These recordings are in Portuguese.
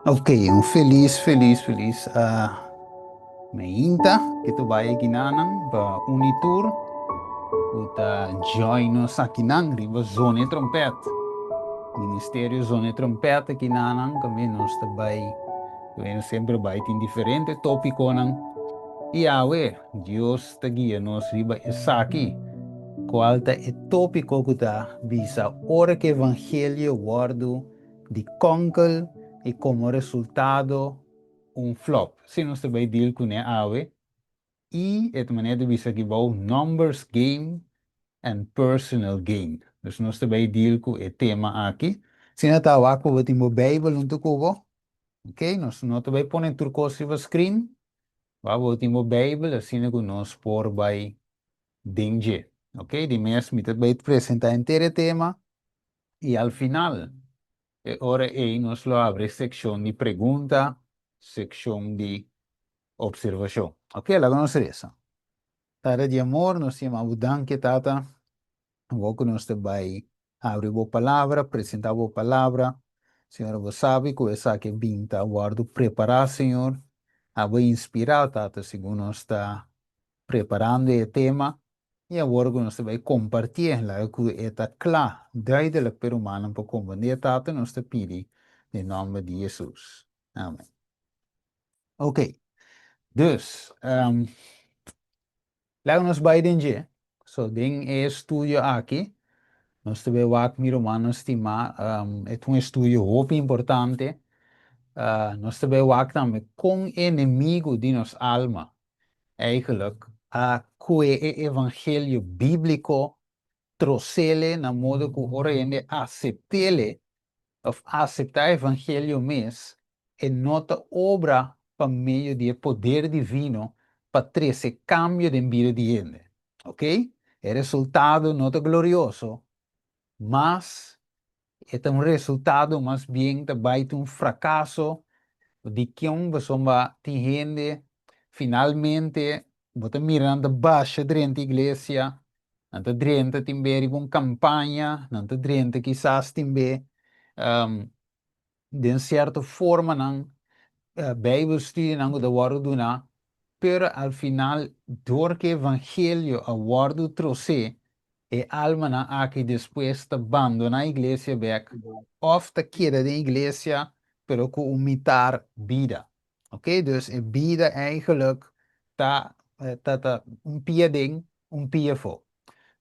Ok, um feliz meinta que tu vai aqui nanang ba Unitur uta join nos aqui nang riba Zone Trompet. Ministério Zone Trompet aqui nanang kami nos tabay kami sempre vai em diferente tópico nang iawe Dios ta guia nos riba esaki qual ta é tópico que ta visa ora que evangelho guardo de conkel e como resultado um flop. Se nós também deal com a AWE, e é de maneira de vista que vai numbers game and personal gain. Dus nós também deal com o tema aqui. Se não está lá, vou te Bible não te cubo. Ok? Nós não também põe turco se o screen. Vou te Bible, assim que nós por vai danger. Ok? De mesmo, me também apresentar inteiro tema. E ao final, ora aí nós lo abre secção de pergunta, secção de observação. Ok, la conocer esa. Tara de amor, nos chamamos Danke, Tata. Vou que nós vai abrir a palavra, apresentar a palavra. Senhor, você sabe que essa que vinta, guardo preparar, Senhor. A vai inspirar, Tata, segundo nós está preparando o tema. E agora que nós vai compartilhar, lá que está claro, daí da per humano para compreender, Tata, nós te pedi, em nome de Jesus. Amém. Ok, dus, lá nós vai entender. So, tem estudo aqui. Nós também vamos mirar humano estimar, é um estudo muito importante. Nós também vamos também com inimigo de nossa alma. Eigenlijk, que o evangelho bíblico trouxe na modo que o oriente aceite of aceitar o evangelho mesmo, é nota obra para meio de poder divino para trazer cambio de vida de gente. Ok? É resultado nota glorioso, mas é um resultado mais bem também de um fracasso de que pessoa tem gente finalmente bota mirando baixa dentro da igreja, não está dentro também uma campanha, não está dentro quizás também de certa forma não Bijbelstudie não da word na, pero al final door que evangelho a word trouxe e alma na aqui depois te abandona a igreja back of te queda de igreja pero com imitar vida. Ok, dus in vida eigenlijk ta ding, pie voor.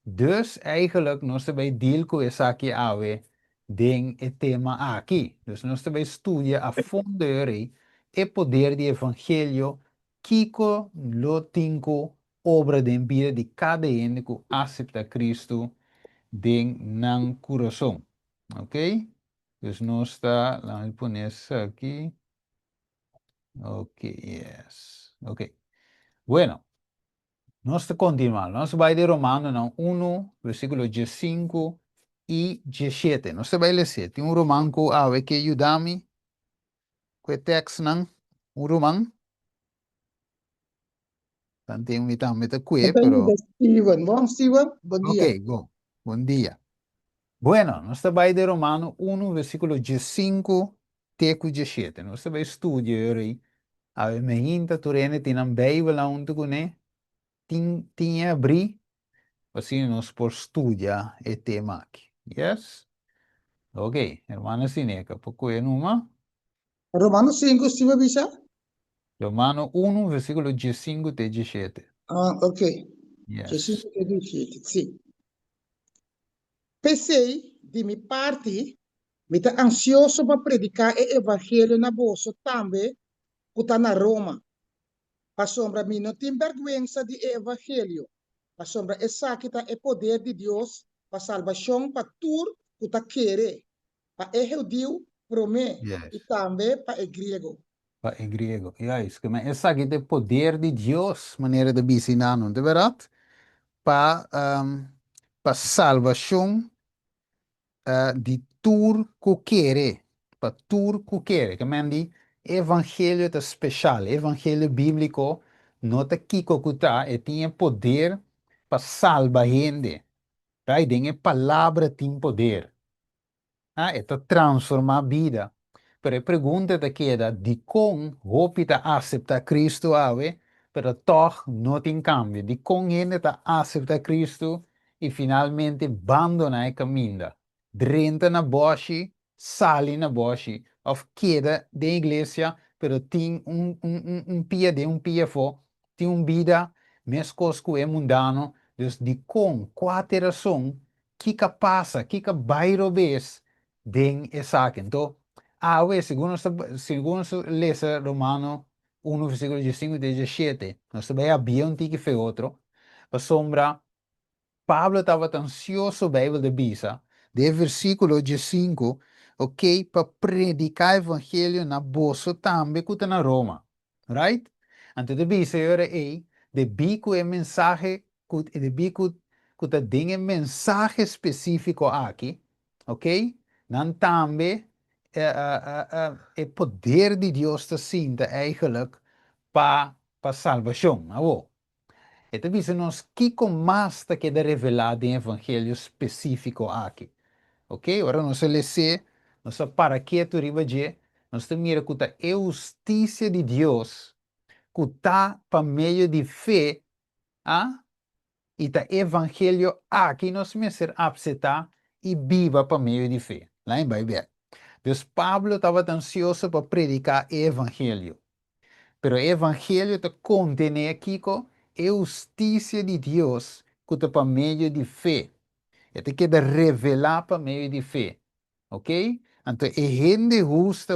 Dus eigenlijk nós também deal com essa aqui ave den o tema aqui. Dus nós também estudia a fundo o poder do evangelho Kiko lo tinko obra de vida de cada um que aceita Cristo den nan coração. Ok? Dus nós está, vamos pôr aqui. Ok, yes. Ok. Bueno. Nós continuamos. Nós vai de Romano, não, 1, versículo 15 e 17. Nós vai ler. Tem um romano que ajuda-me com o texto, não? Um romano. Tem um mitão, Eu tenho pero... da Steven. Bom, Steven, bom Ok, dia. go. Bom dia. Bueno, nós vai de Romano 1, versículo 15 até 17. Nós vai estudar aí. A me hinta, tu rene, tem um Bíblia lá onde tu né? Tinha abrir, assim nós por estudar o tema aqui. Yes? Ok, hermana Sineca, poco en uma. Romano 5, Steven Bisa? Romano 1, versículo 15 e 17. Ah, ok. Yes. 15 e 17, sim. Pensei, de minha parte, me está ansioso para predicar o evangelho na bolsa também, que está na Roma. Para sombra, mim não tem vergonha de evangelho. Para sombra, essa que está é poder de Deus para salvação para tudo que está querer. Para o judeu, para mim, Yes. e também para o grego. En griego. Yes. Que men essa aqui de poder de Deus, maneira de ensinar, não é verdade? Para salvação de tur que quer. Para tur que quer. Que men di evangelho é especial. Evangelho bíblico, nota que está, e tinha poder para salvar gente. Right? Tem palavra tem poder. Esta transforma a vida. Pero a pergunta te queda, de com hopi ta accepta Cristo ave, pero toch não tem cambio. De com ele ta accepta Cristo e finalmente abandona a caminho. Drenta na boshi, sali na boshi, of queda da igreja, pero tem pia de pia fo, tem vida, mescosco é mundano, dus de com, quatro razão, que passa, que bairro vez, den esa então a segundo lesa Romano 1 versículo 15 e 17 nós também havia que foi outro a sombra Pablo estava ansioso Bíblia de bisa de versículo 15 ok para predicar o evangelho na bolsa também que na Roma right antes de bisa era de bico é mensagem de bico que tem mensagem específico aqui ok dan também o poder de Deus te sinta eigenlijk para salvação. Então, isso nos que mais te queda revelado em evangelho específico aqui. Ok? Agora, nós lê, nós para que tu riba de, nós te mira que a justiça de Deus, que está para meio de fé, ah? E o evangelho aqui nós me ser aceitar e viva para meio de fé. Lá em Bíblia. Deus Pablo estava ansioso para predicar o evangelho. Pero o evangelho te contém aqui com a justiça de Deus que está para meio de fé. E te queda revelar para meio de fé. Ok? Então, a gente justa,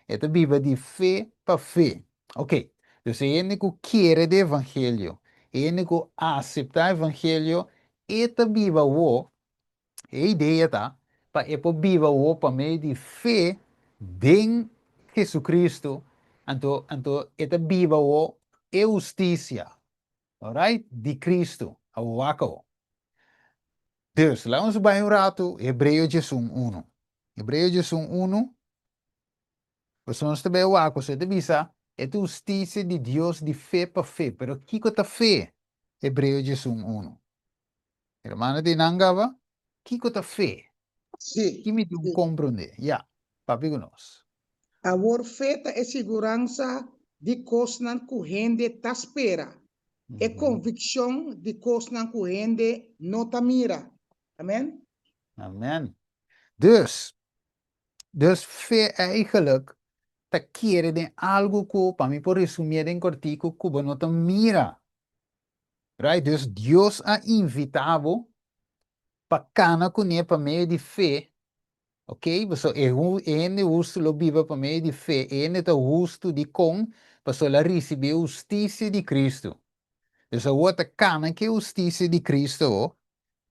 é te viva de fé para fé. Ok? Então, a gente que quer o evangelho, a gente que aceita o evangelho, e te viva a ideia tá para é viva o para meio de fé em Jesus Cristo então é viva o é justiça alright de Cristo o acabo Deus lá vamos vai um rato Hebreu 11 Hebreu 11 nós vamos também o acabo você te visa é a justiça de Deus de fé para fé pero que que fé Hebreu 11 hermano de Nangava que que fé Sim, que me tu sim. compreende ya papi conosco A feita é segurança de coisas não corrente tá espera. É Mhm. convicção de coisas não corrente não tá mira. Amém? Amen. Dus fé eigenlijk te quiere de algo que, para mí por resumir en cortico, Cuba no te mira. Right? Dus Dios ha invitado para cana con él para medio de fe. Ok? So, ene justo lo vive para medio de fe. Ene te justo di con, para la recibe justicia di Cristo. Dus wat de cana que justicia di Cristo,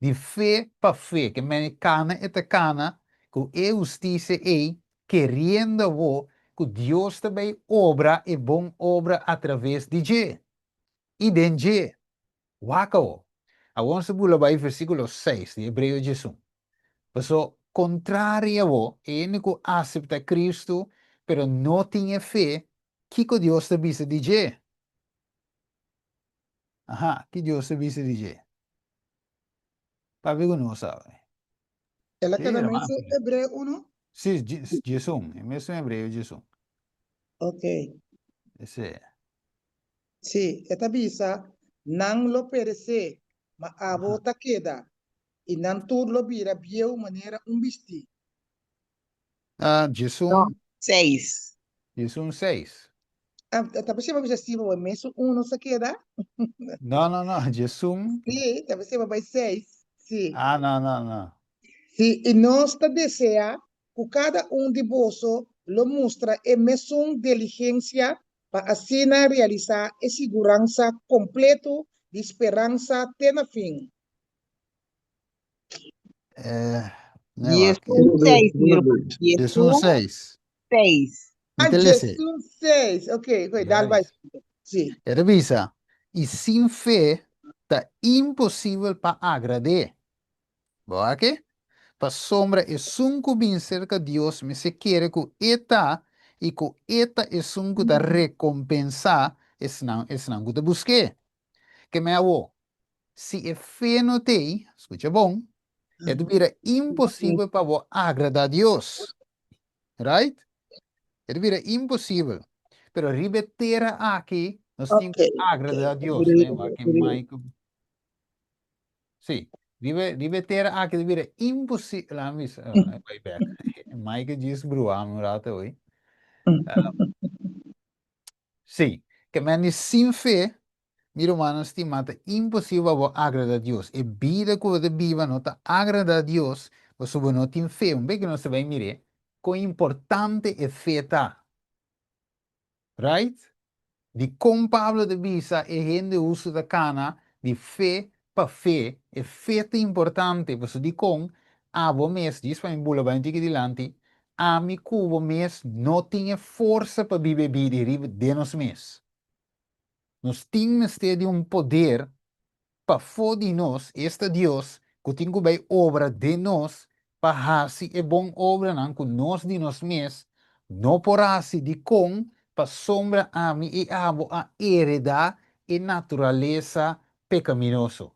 de fé para fé, que me cana e te cana, que é justiça é querendo que Deus também obra e bom obra através de J. E de J. Waka. Vamos bula vai versículo 6 de Hebreu 11. Pessoal, contrário é que aceita Cristo, pero não tem fé, que Deus te visa de J. Aha, que Deus te visa de J. Para ver que não sabe. Ela Sim, quer também irmão. ser Hebreu 1? Sim, Jesus. É mesmo Hebreu 11. Ok. Esse é. Sim, esta bisa não lo perece, mas a Aha. bota queda. E não tudo lo vira bieu maneira bisti. Jesus, No, 6. Jesus 6. Esta pessoa vai ser o mesmo um se queda? No, no, no, Jesus. Sim, esta pessoa vai 6. Sim. No, no, no. Sim, e nós deseja que cada de bolso lo mostra a mesma diligência para assim realizar a segurança completo de esperança até no fim. Ne va aquí. Jesus 6, meu irmão. Jesus Jesus 6. 6. Ah, Mitelese. Jesus 6. Ok, cuidado, vai. Yes. Sim. Revisa. Y sin fe, está imposible para agradar. ¿Va qué? Para sombra es un bien cerca de Dios, me se quiere que eta y que eta es un que te recompensa, es nan que te busque. Que me hago? Se é fé não tem, escuta bom, é vira impossível para você agradar a Deus, right? É vira impossível. Pero ribeteira aqui, nós temos que Okay, agradar okay. a Deus, né? Aqui, Michael. Sim, ribeteira aqui, vira impossível. Lá, miss, vai back. Michael diz, bro, amorata hoje. Sim, que men sem fé, mi hermano estimata, impossível você agradar a Deus. E vida que você viva não está agradar a Deus, você não tem fé. Um bem que não se vai mirar, quão importante é fé tá, right? De como Pablo de Bisa e gente usa da cana de fé para fé, é fé é importante, você de com a bom mês, diz para mim, bula bem de dilante, a mi cubo mês não tinha força para viver vida de nos mês. Nós temos de um poder para fora de nós, este Deus, que tem que ver obra de nós, para fazer é bom obra não, que nós de nós mesmos, não por assim de com, para sombra a mim e a heredar a natureza pecaminosa.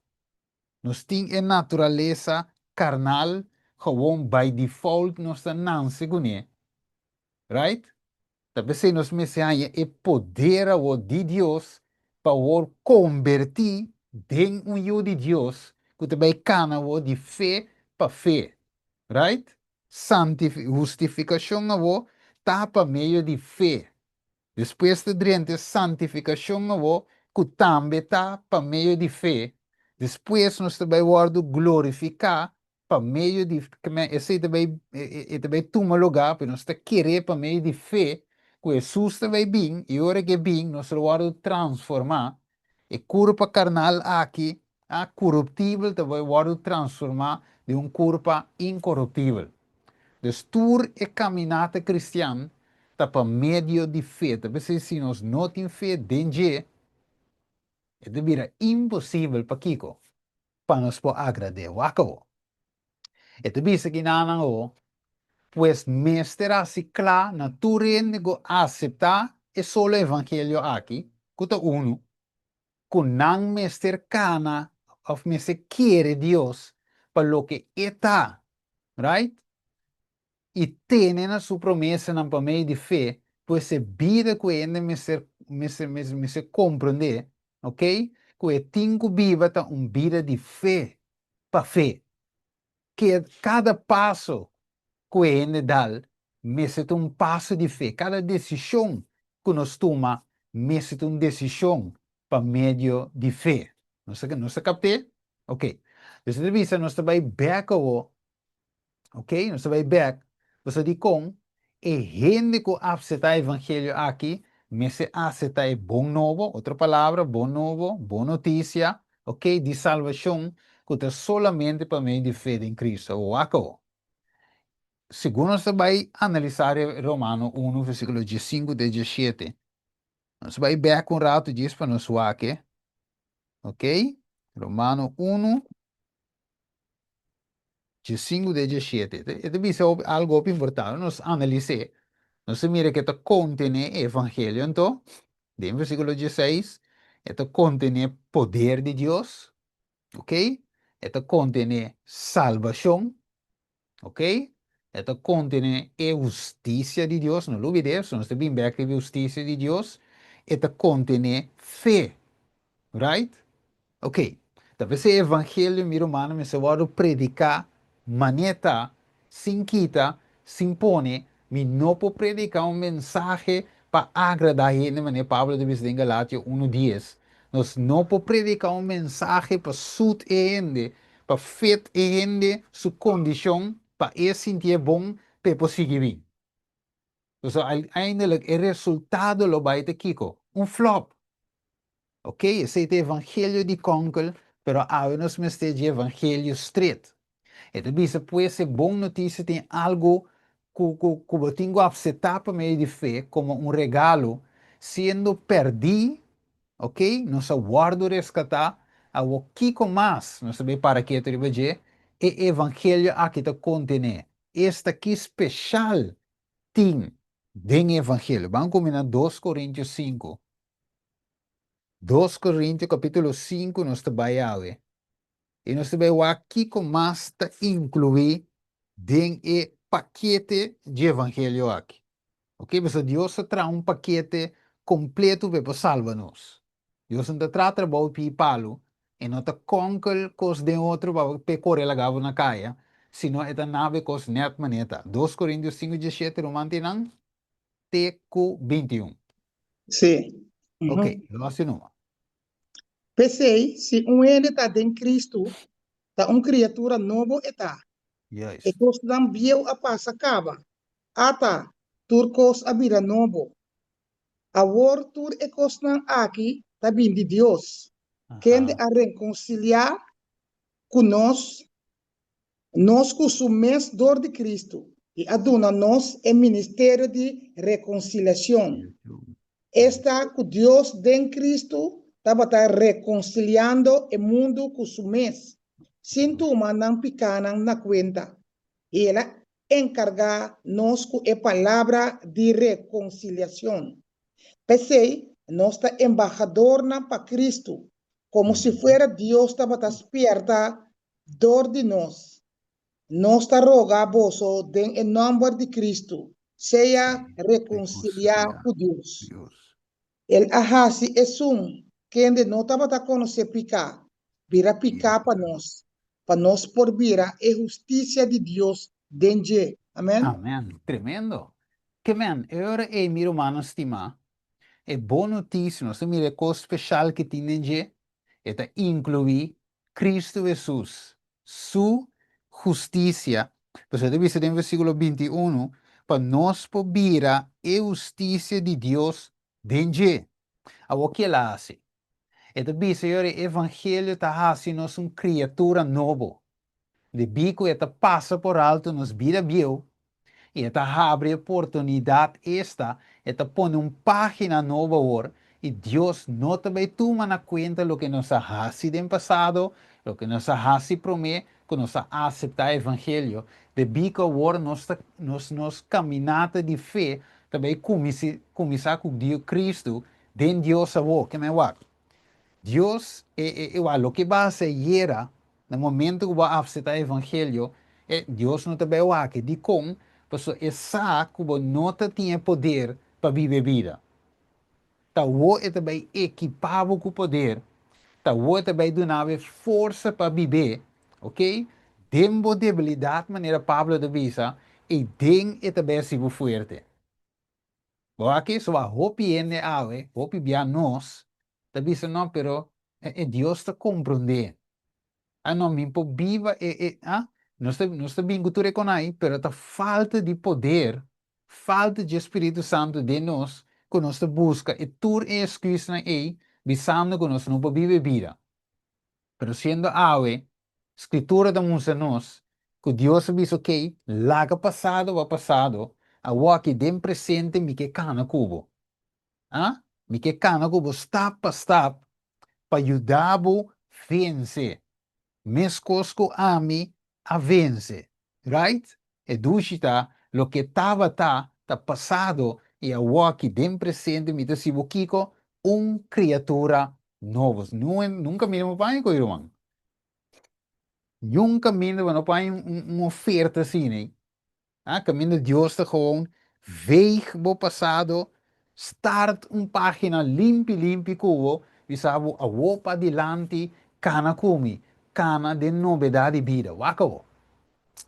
Nós temos a natureza carnal, gewoon by default, nós não segundo, right? Talvez se nós mencionamos o poder de Deus para convertir em um filho de Deus, que também cana de fé para fé, right? Justificação está para meio de fé. Depois de diante santificação que também está para meio de fé. Depois nós também vamos glorificar para meio de esse também toma lugar para nós querer para meio de fé que Jesus também bem e hora que bem nós vamos transformar e corpo carnal aqui a corruptível também vamos transformar de um corpo incorruptível. Dus tour e caminata cristiana está para meio de fé. Talvez se nós não temos fé dentro, é de impossível para Kiko, para nós por agradar o acabo. É de vira que não, pues mestre assim claro, na turene go aceitar é só o evangelho aqui, que uno, que não mestre cana, ou mestre quer Deus, para lo que está, right? E tienen a sua promessa na meio de fé, pois a vida que ainda me se compreender, ok? Que tem que viver uma vida de fé, para fé. Que cada passo que ainda dá, me se um passo de fé. Cada decisão que nós toma, me se uma decisão para meio de fé. Não se capte? Ok. Dessa vista, nós também back ok? Nós vai back. Você diz com e gente que aceita o evangelho aqui, me se aceita é bom novo, outra palavra, bom novo, boa notícia, ok? De salvação, que é solamente para meio de fé em Cristo. O acabou. Segundo você vai analisar Romano 1, versículo 15 e 17. Nós vai back um rato disso para nós aqui, ok? Romano 1, de 5 de 17. E deve ser algo importante. Nós analisamos. Nós mira que contém evangelho, então, de versículo 16, contém poder de Deus, ok? Contém salvação, ok? Contém justiça de Deus, não olvide isso, nós temos bem que a justiça de Deus, contém fé, right? Ok. Talvez esse evangelho, meu irmão, me se vai predicar maneta, sem quita, sem pone, me não pode predicar mensagem para agradar a gente, mas Pablo diz em Galátia 1:10. Nós não podemos predicar mensagem para sud e gente, para fet e gente, sua condição, para ele sentir bom, para seguir bem. Então, ainda o resultado lo vai ter Kiko, flop. Ok? Esse é o evangelho de Conkel, pero há nos de evangelho straight. Então, bisa pode ser boa notícia, tem algo que eu tenho que aceitar para meio de fé, como regalo, sendo perdido, ok? Nós guardo resgatar, a o que mais, nós sabemos para que eu veja, é evangelho aqui está contém. Esta aqui especial tem den evangelho. Vamos combinar 2 Coríntios 5. 2 Coríntios capítulo 5 nos trabalha. E nós também aqui começa a incluir dentro o paquete de evangelho aqui. Ok? Porque Deus traz paquete completo para salvar-nos. Deus não trata de palo e não te conquer cos de outro para correr la gava na caia, sino é nave cos net maneta. 2 Coríntios 5:17 lo mantinan TQ 21. Sim. Ok, Uhum. lo assinuma. Pensei, se ele está em Cristo, está uma criatura nova está. E Yes. cos não viu a passa acaba. Ata, turcos a vida novo. A war tur e cos não aqui, está vindo de Deus. Quem Ajá. a reconciliar conosco, nós consumimos dor de Cristo. E aduna nós é ministério de reconciliação. Está com Deus em Cristo, estava reconciliando o mundo com o mês. Sem tomar não picanan na conta. E ela encarga nos com a palavra de reconciliação. Pensei, nós está embajador para Cristo, como se fuera Deus estava despierta dor de nós. Nós está roga a vos, em nome de Cristo, seja reconciliar com Deus. Dios. El ahasi es un que no estaba a conocer picar, vira picar para nos por vira e justicia de Dios denje. Amén. Amén. Tremendo. Que man, ahora mi hermano estima, é boa notícia, nós temos uma coisa especial que tem de é incluir Cristo Jesus, sua justiça. Você deve ser em versículo 21, para nós poder a justiça de Deus dentro. O que ela faz? É deve ser o evangelho está fazendo nós uma criatura nova. De bico é passa por alto nos vida viu. E esta abre oportunidade esta, esta põe uma página nova agora, e Deus não também toma na conta o que nos ha sido no passado, o que nos ha sido prometido, que nos aceitar o evangelho. De bico agora nos caminhada de fé, também começar com Deus Cristo, dentro de Deus agora, que me vai. Deus, o que vai ser era, no momento que vai aceitar o evangelho, Deus não te vê aqui, de com, porque é sabe que você não tem poder para viver vida. Então, você é também equipado com poder, então você também dá força para viver, ok? Demo debilidade, maneira Pablo de visa, e den é também se forte. Bom, aqui só a hopi ene ave, hopi bia nós, te visa não, pero Deus te compreende. Não me viva não está bem cultura com aí, pero a falta de poder, falta de Espírito Santo de nós, que nós busca e tur é excusa aí, visando que nós não podemos viver vida. Pero sendo ave, escritura da música nós, que Deus diz ok, laga passado va passado, a que dem presente me que cana cubo. Me que cana cubo step pa step, para ajudar-vos a vencer. Mescosco ami a vence, right? E dushita, lo que tá passado e a que dem presente me desse kiko, criatura novos. Nunca me não vai com irmão. Nunca me não vai uma oferta assim, né? Caminho de Deus está gewoon veeg bo passado, start página limpi cubo, bisabo a wopa adiante, cana kumi, cana de novidade de vida, wako.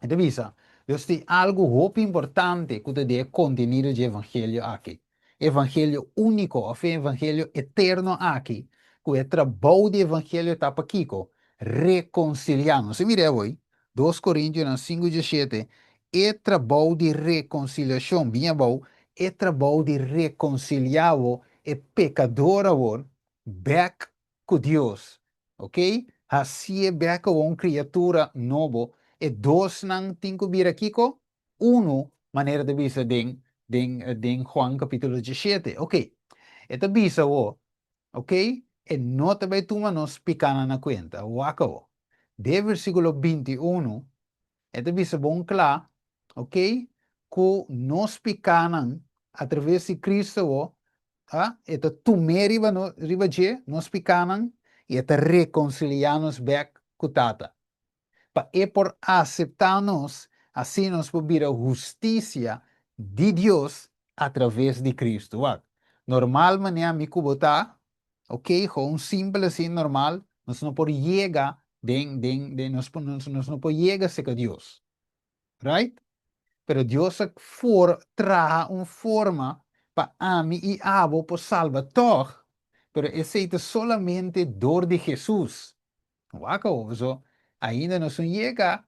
Então, visa, Deus tem algo muito importante que te contenido de evangelho aqui. Evangelho único, ou evangelho eterno aqui, que é trabalho de evangelho tapa kiko, reconciliando. Se mire hoje, 2 Coríntios 5:17, é trabalho de reconciliação, bem bom, é trabalho de reconciliar o pecador agora, back com Deus, ok? Assim é back com uma criatura nova, e dois não tem que vir aqui com maneira de vista den Juan capítulo 17, ok? Esta visa ok? E não também toma nos picana na conta, o acabou. De versículo 21, esta visa bom claro, ok? Que nos picanan através de Cristo, esta tumeri riba je, nos picanan, e esta reconciliar-nos back kutata. Pa e por aceptarnos, assim nos vir a justiça de Deus através de Cristo. Wak. Normal maneira me kubota, ok? Gewoon simples assim, normal. Nós não podemos chegar, nós não podemos chegar a Deus. Right? Pero Deus traga uma forma para a mim e abo por salvar toch. Pero esse é solamente dor de Jesus. Wako, so, ainda não chega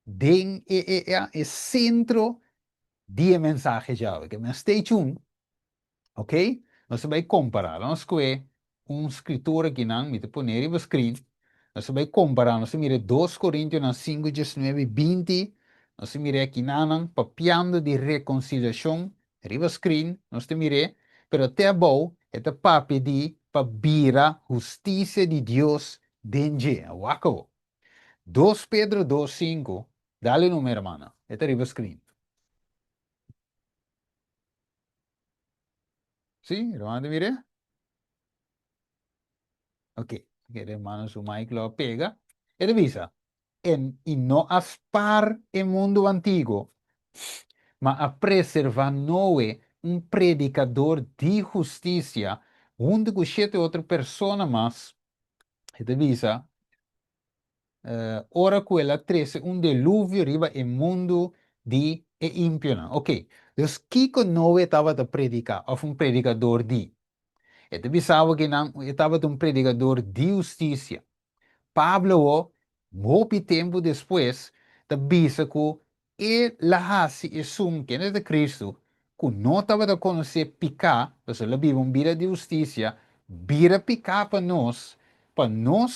den é centro de mensagem já. Que mas stay tuned, ok? Nós vamos comparar. Nós que escritor aqui não, me te poner no screen. Nós vamos comparar. Nós mira 2 Coríntios 5, 19, 20. Nós mira aqui não, papiando de reconciliação. Riba screen, nós te mire. Pero até bom, é papi de para justiça de Deus dentro. Wako. 2 Pedro 2:5. Dale número, hermano. Este arriba screen. ¿Sí? Hermano, mire. Ok. Hermano, su mic lo pega. Y revisa. Y no aspar el mundo antiguo, mas a preservar Noé, un predicador de justicia, junto con 7 otras personas más. Y revisa. Ora quella 13, un diluvio arriva il mondo di e impio. Ok, dus Kiko Noe estava a predicar, of um predicador di. E tu pensava que não estava um predicador de justiça. Pablo, muito tempo depois, disse que ele lahasi e sum que é de Cristo, que não estava a conhecer picar, porque ele vive uma vida de justiça, vira picar para nós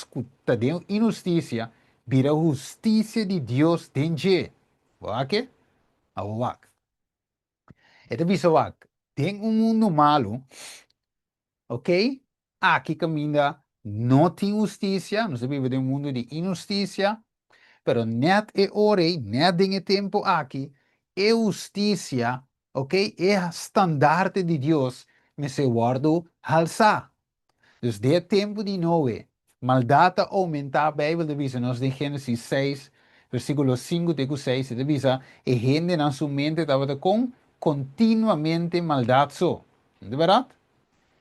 que temos injustiça, vira justiça de Deus dentro. Ok? Awak. Então, bisa wak, tem mundo malo, ok? Aqui caminha não tem justiça, nós vivemos em um mundo de injustiça, pero net e ore, net dinge tempo aqui, é justiça, ok? É standaard de Deus, me se guardo alça. Dus de tempo de Noé, maldade aumentar, a Bíblia diz, nós em Gênesis 6, versículo 5 até 6, diz, e gente na sua mente estava com continuamente maldade só. De verdade?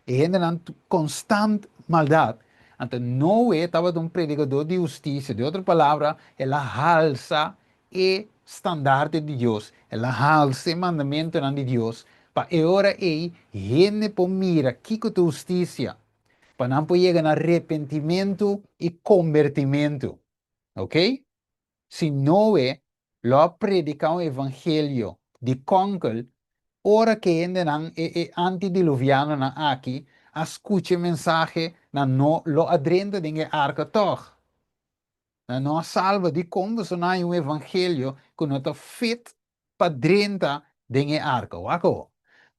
E gente na constante maldade. Então, Noé estava um predicador de justiça. De outra palavra, ela alça e standaard de Deus. Ela alça o mandamento de Deus. Para agora, gente por mira, que é justiça. Para não chegar no arrependimento e convertimento. Ok? Se Noé lo predica o evangelho de conquel, ora que ainda não é antediluviano na aqui, escute mensagem na no lo adrenda de arca toch. Na no salva de como se não um evangelho que não está fit para drenta de arca. Wako.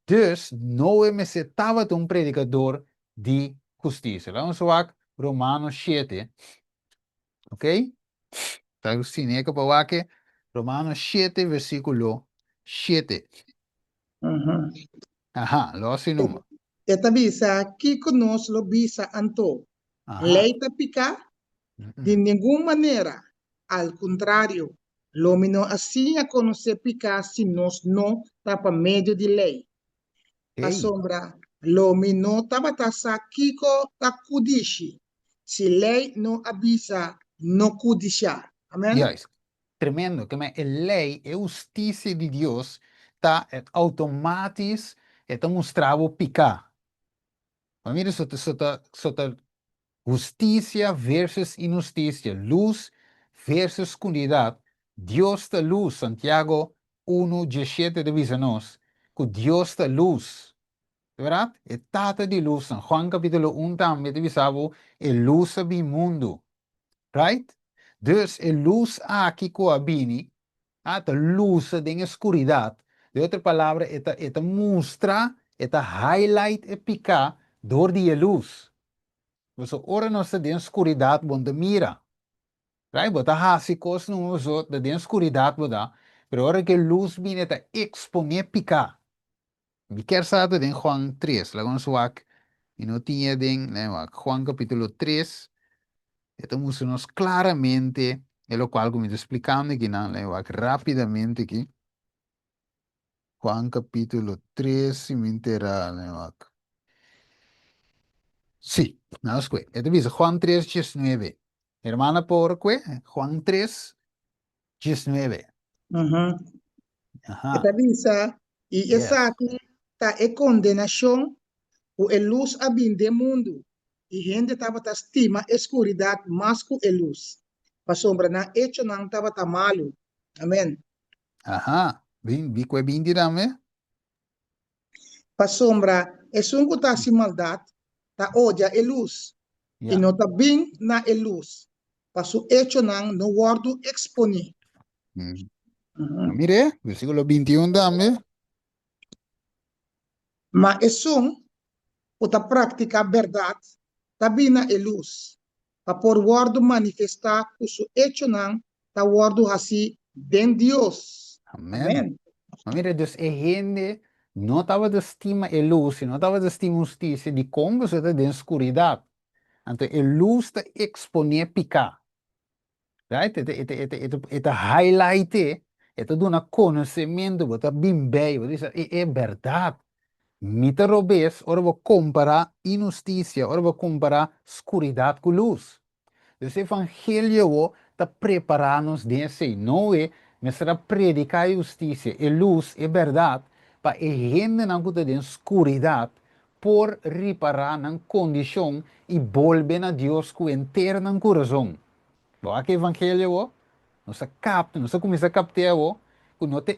Dus Noé me estava um predicador de justiça. Vamos lá, Romanos 7. Ok? Está assim, para lá que Romanos 7, versículo 7. Uhum. Ajá, lo hace número. Esta bisa, que conosco lo bisa anto. Ajá. Lei pica de nenhuma maneira. Al contrário, lo mino assim a conhecer pica se nós não está para meio de lei. A Hey, sombra, lo mino tabatasa kiko takudishi. Se lei não avisa, não kudisha. Amém? yes. Tremendo, que a lei e justiça de Deus está automatisch está mostrado picar. Mas mira, sota justiça versus injustiça, luz versus escuridão. Deus da luz, Santiago 1:17 diz nos que Deus da luz, verdade? É tata de luz. Em Juan capítulo 1 também diz é luz do mundo. Right? Dus a luz aqui com a bini, a luz de escuridão. De outra palavra, esta mostra, esta highlight e picar door die luz. Você ora nós de escuridão, bom mira. Right? Bota hasi cos no so de escuridão boda. Pero ora que luz vem esta exponer picar. Me quer saber em Juan 3, lá vamos wak. E não tinha den, né, Juan capítulo 3. Esto mostramos claramente, en lo cual como estoy explicando aquí, ¿no? Le voy a rápidamente aquí. Juan capítulo 3, si me entera, le voy a- Sí, no es que. Esto dice Juan 3, 19. Hermana, por qué? Juan 3, 19. Uhum. Esta Ajá, bisa, e essa yes. aqui tá é condenação, o é luz a vir do mundo. E gente estava tá estima escuridade mais que a luz. Para sombra na hecho não estava tá malo. Amém. Ajá. Vi que bien dirame. Para sombra, é um que tá se maldade, tá odia a luz. E Ya. não tá bem na a luz. Para so hecho não, no guardo exponer. Mm. Uhum. Mire, versículo 21 dame. Mas é outra prática a verdade, também na luz. Para por word manifestar o seu hecho não, tá word assim, de Deus. Amén. Amém. Mira, dus e gente no estaba de estima el luz, no estaba de estima justicia, de cómo se de oscuridad. Entonces, el luz te expone picar. Right? Ete highlight, ete do una conocimiento, bota bem bello, dice, é verdade. Mita robes, ora vou comparar injustiça, ora vou comparar escuridão com luz. Então, o evangelho está preparando-nos desse, não é, mas para predicar a justiça, a luz, a verdade, para a gente não ter escuridão, por reparar na condição e volver a Deus com interno coração. Bom, aqui evangelho, nós capta, nós começa a captar, que não tem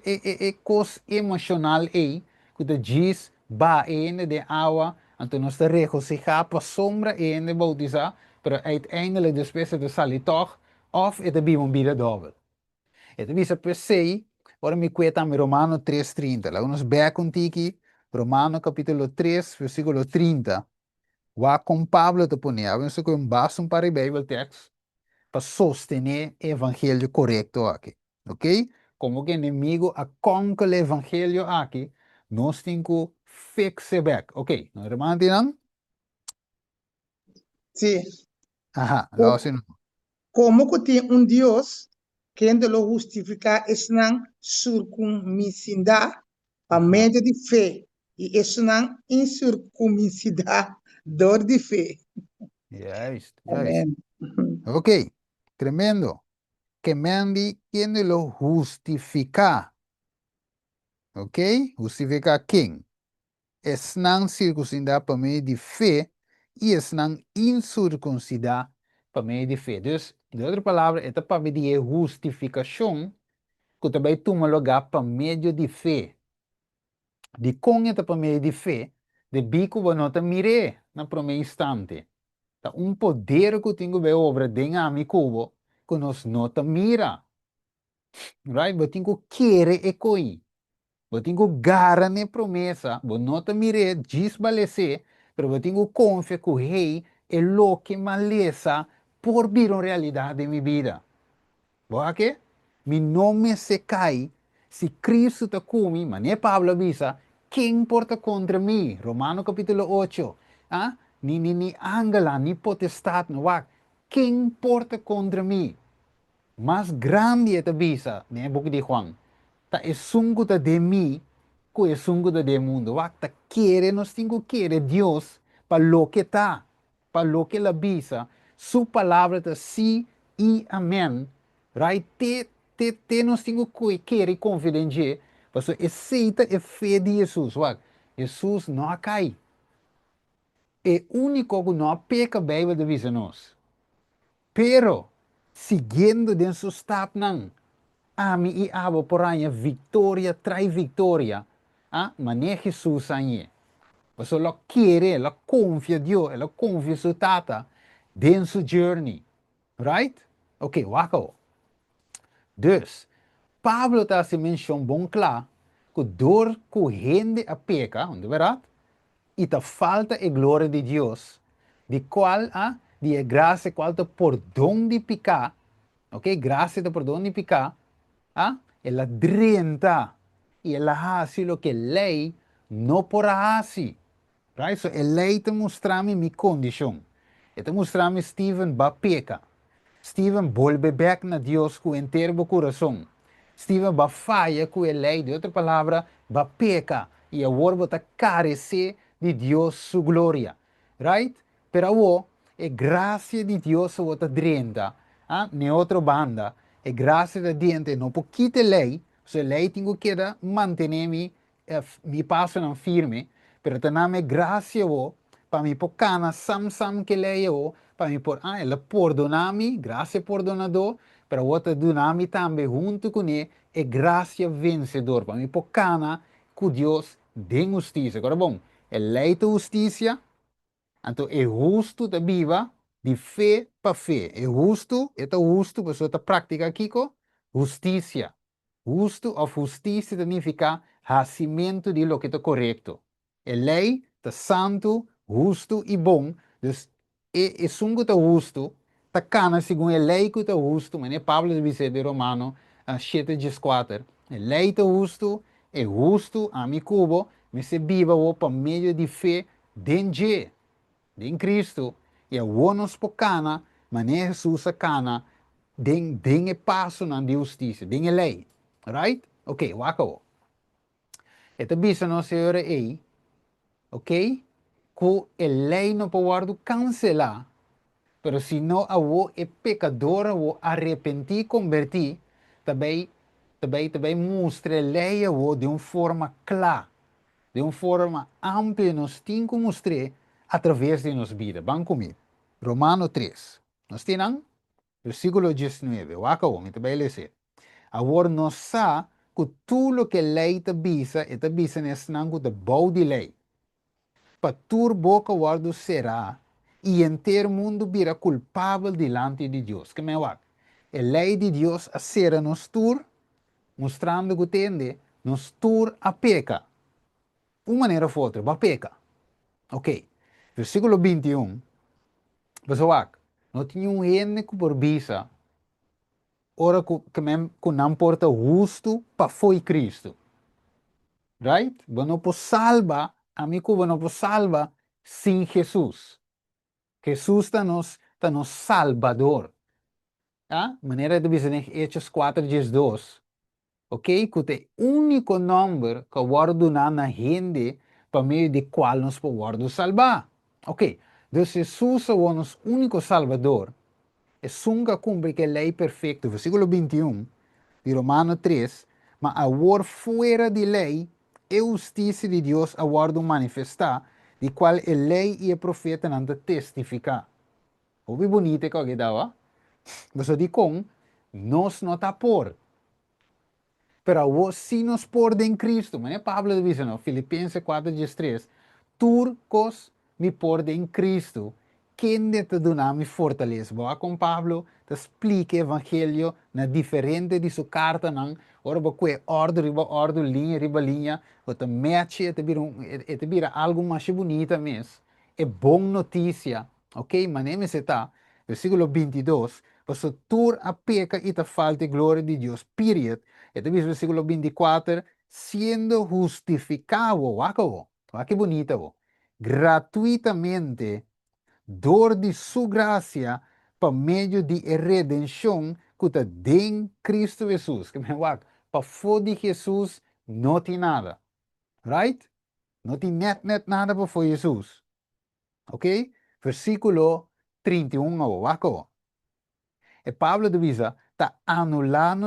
coisa emocional aí, que te diz, ba de água, então nós te regocijar para sombra de bautizar, pero uiteindelijk depois de salir toch, of het bem um vida double. Het visa per se, ora me cuenta em Romano 3:30, lá nos bem contigo, Romano capítulo 3, versículo 30, lá com Pablo te ponía, vamos com um base para o Bible text, para sostener o evangelho correto aqui, ok? Como que inimigo a conquer o evangelho aqui, nós temos que fixar back, ok? Não remate não? Sim. Aha, lá assim, Como que tem Deus que ainda lo justifica es não circuncidar a aha, mente de fé e es não incircuncidar dor de fé. juist, juist. Amém. Ok, tremendo. Que Mandy tiene lo justifica. Ok, justifica quem? Es não circuncidar para meio de fé e es não incircuncidar para meio de fé. Dus, de outra palavra, é para meio de justificação que também toma lugar para meio de fé. De com é para meio de fé, de bico vai não mire na primeiro instante. Tá poder que tenho ver obra dentro a mi cubo que nós não mira. Right? Você tem que querer e coi. Você tem que garantir promessa. Você não te mire desbalecer, mas você tem que confiar que o rei é o que maleza por vir uma realidade de minha vida. Boa que? Mi nome se cai. Se Cristo está comigo, mas nem Pablo avisa, quem importa contra mim? Romano capítulo 8. Ah? Ni ángela, ni potestade, no wak. Quem importa contra mim? Mais grande é a visa, né, book de Juan. Ta é sungo ta de mim, que é sungo ta de mundo. Wak ta quer, nós temos que querer Deus para lo que está, para lo que la visa. Sua palavra ta sim e amém. Right? Nós temos que querer e confidenciar, porque aceita a fé de Jesus. Wak, Jesus não cai. É único que não peca bem de visa nós. Pero, siguiendo de su stap nang, ami e abo poranya victoria trai victoria, mané Jesus anye. Paso lo quiere, lo confia Dio, lo confia su tata, den su journey. Right? Ok, wako. Dus, Pablo ta se mention bon klaar, que door que gente a peca, onde verdade? E te falta a glória de Deus, de qual de graça qual te por donde picar, ok? Graça te por donde picar, ela drenta e ela hace lo que lei não porá hacer. Right? So, a lei te mostra minha condição. E te mostra Steven ba peca. Steven vuelve back na Dios com entero coração. Steven va falha com a lei, de outra palavra, va peca e agora va carecer de Deus sua glória. Right? Pero agora, é graça de Deus o ta drenta. Ah, ne outra banda, é graça de Deus, não por quitar lei, se a lei tem que manter me passo não firme, pero também é graça o para me por cana sam que lei o para me por ela perdona-me, graça perdonador, para outra donami também junto com ele é graça vencedor para me por cana com Deus de justiça. Agora bom, é lei de justiça. Então, é justo da viva de fé para fé. É justo, para você prática aqui, justiça. Justo ou justiça significa nascimento de lo que é correto. É lei, é santo, justo e bom. Então, é sungo tá justo, tá cana segundo a lei que tá justo, mas é Pablo de Romano 7:4. É lei tá justo, a mi cubo, mas se viva para meio de fé dentro de Cristo, e a wonos po cana, mas Jesus a cana, den e passo na de justiça, den e lei. Right? Ok, wako. Ito bisa no senhora ei, ok? Que a lei não pode cancelar, pero se não a wo é pecador, o arrepentir, convertir, também mostra a lei a wo de uma forma clara, de uma forma ampla, nos tem que mostrar através de nossa vida. Vamos comigo. Romano 3. Nós temos versículo 19. O acabou, me também ler. Agora nós sabemos que tudo o que a lei te avisa nesse nango de bom de lei. Para tur boca guardo será, e inteiro mundo virá culpável diante de Deus. Que me wak? A lei de Deus a ser nos tur, mostrando que tende, nos tur a peca. Uma maneira ou outra, vai peca. Ok. Versículo 21. Pessoal, não tinha um ene que por visa, ora que não porta justo para foi Cristo. Right? Não pode salvar, amigo, não pode salvar sem Jesus. Jesus está nos salvador. Ah? Maneira de dizer em Hechos 4:2. Ok? Que é o único nome que guardo na gente para meio de qual nos podemos salvar. Ok? Então, Jesus é o nosso único salvador. É nunca cumpre que a lei perfeita. Versículo 21 de Romano 3. Mas agora fora de lei, é justiça de Deus aguardo manifestar, de qual a lei e o profeta não testificar. Ouve bonito que alguém dava? Você diz com, nós não está por. Pero vos si nos por en Cristo. Mas Pablo dice, no, Filipenses 4:3. Turcos me por en Cristo. Quem te dona mi fortaleza? Boa com Pablo te explica o evangelho na diferente de sua carta não. Ora porque ordem linha, ou te mete te vira algo mais bonito mesmo. É boa notícia, ok? Mas nem se está. Versículo 22. Você tur a peca e te falta glória de Deus, period. Este mismo versículo 24, siendo justificado, acabó, qué bonito, gratuitamente, dor de su gracia, por medio de redención que te den Cristo Jesús. Que me guac, para fora de Jesús no tiene nada, right? No tiene nada para fora de Jesús. Ok? Versículo 31, acabó. E Pablo diz, está anular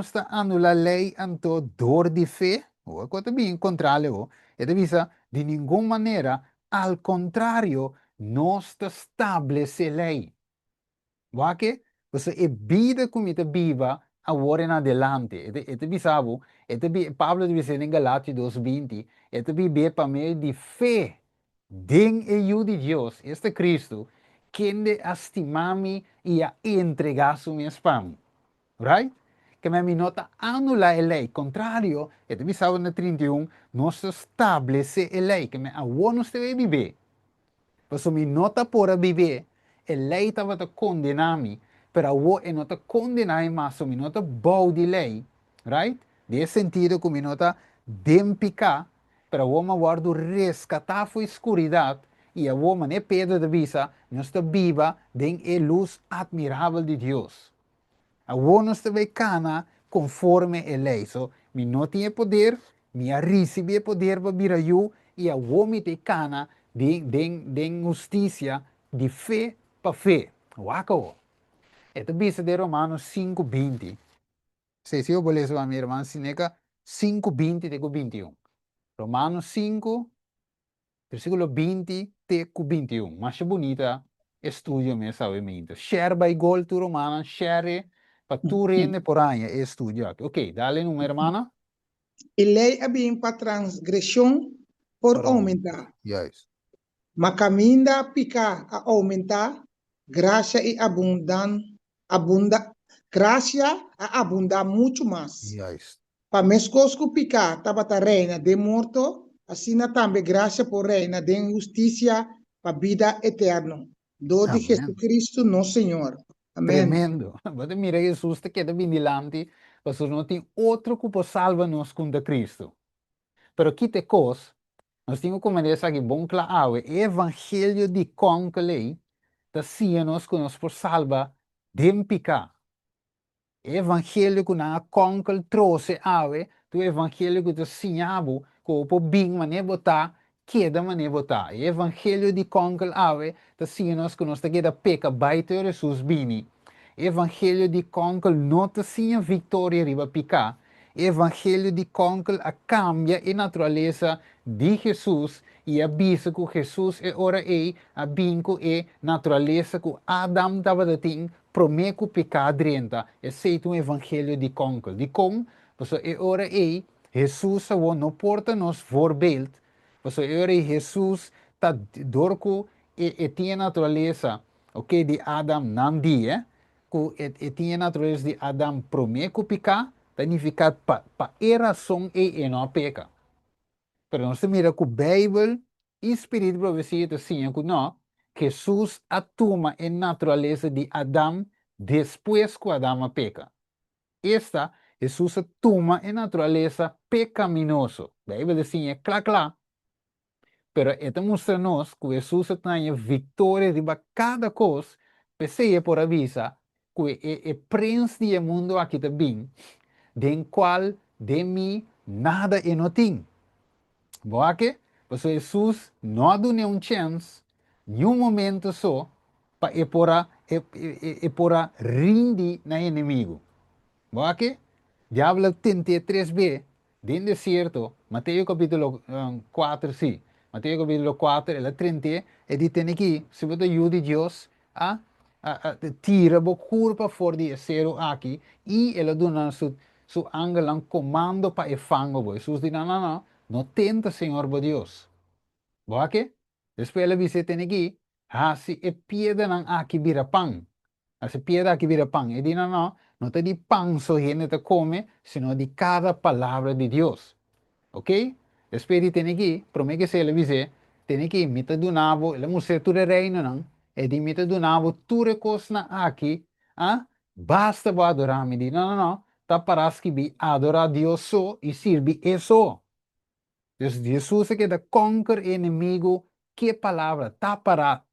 a lei anto dor de fé, ou coisa bem contrário, ele diz, de nenhuma maneira, ao contrário, nós estabelece lei. Porque você é vida como você viva agora em adelante. Este bisabo, Pablo diz em Galatas 2:20, este viver para meio de fé, den eu de Deus, este Cristo, quem de estimar-me e a entregar-se para mim. Right? Que me nota anular a lei. Contrário, este bisabo na 31, nós estabelece a lei, que me agora nós deve viver. Mas me nota por viver, a lei estava a condenar-me, pero eu não te condenar mais, me nota bom de lei, right? Nesse sentido, que me nota dempicar, pero eu me guardo resgatar a escuridão, e eu me pedra de vista, nós está viva, em a luz admirável de Deus. A nos te cana conforme a lei. So, mi no tiene poder, mi a recibe poder para vir a eu, e a me te cana de justicia, de fé para fé. Wako. Ito bisa de Romanos 5:20. Se eu vou ler a minha irmã, Sineca 5:20 até 21. Romanos 5, versículo 20 até 21. Mais bonita estudio me sabimento. Share by goal tu Romana, share para tu rende por año estudio. Ok, dale uma hermana. E lei abim para transgressão por Para aumentar. Yes. Macaminda pica a aumentar, graça e graça a abundar muito mais. Yes. Para mescosco picar, tabata reina de morto, assim também graça por reina de justiça para vida eterna. Do de Amém. Jesucristo, nosso Senhor. Amém. Tremendo. Você mira Jesus te queda bem dilante, você não tem outro que pode salvar-nos contra Cristo. Pero que te cos, nós temos como dizer que bom claro, o evangelho de conquelei, da nos que nos por salva de picar. Evangelho que na conquel trouxe ave, tu evangelho que te sinhabo, que o po bing mane botar, queda mane botar. Evangelho de conquel ave, da nos que nos te queda peca baita Jesus bini. Evangelho de conquel não te sinha vitória riba picar. Evangelho de conquel a cambia a natureza de Jesus e avisa que Jesus é ora a binco é natureza que Adam estava de ting, prometo pecar drenta, é feito evangelho de conquel. De como, você é ora Jesus não porta nos voorbeeld, você é ora Jesus está dorco e tinha natureza, ok, de Adam não dia, que tinha natureza de Adam prometo pecar, significa pa eração e não peca. Pero nós mira que a Bíblia e Espírito profecia assim que não, Jesus atuma a natureza de Adão depois que Adão peca. Esta, Jesus atuma a natureza pecaminosa. A Bíblia diz é claro. Pero esta mostra-nos que Jesus tem vitória de cada coisa, pese por avisa que é príncipe do mundo aqui também, de qual de mim nada é não tem. Boa que? Porque Jesus não deu nenhum chance, nenhum momento só, para rindi na inimigo. Boa que? Diablo tente 3b, dentro deserto, Mateus capítulo 4, sim. Mateus capítulo 4, ela 30, e diz aqui, se você ajuda Deus, tira a culpa fora de zero aqui, e ela dá su ángel um comando para fango. Jesus diz, não tenta, Senhor, Deus. Boa que? Depois ela diz aqui, se é piedra não aqui vira pão. Se piedra aqui vira pão. E diz, não te de pão só gente te come, sino de cada palavra de Deus. Ok? Depois de aqui, promete que se ela diz, tem aqui, mita do nabo, ela mostra tudo reino, não? E de mita do nabo, tudo coisa aqui, basta para adorar, me diz, não. Tá para que adorar Deus só e servir isso. Dus Jesus que da conquer inimigo, que palavra, tapara,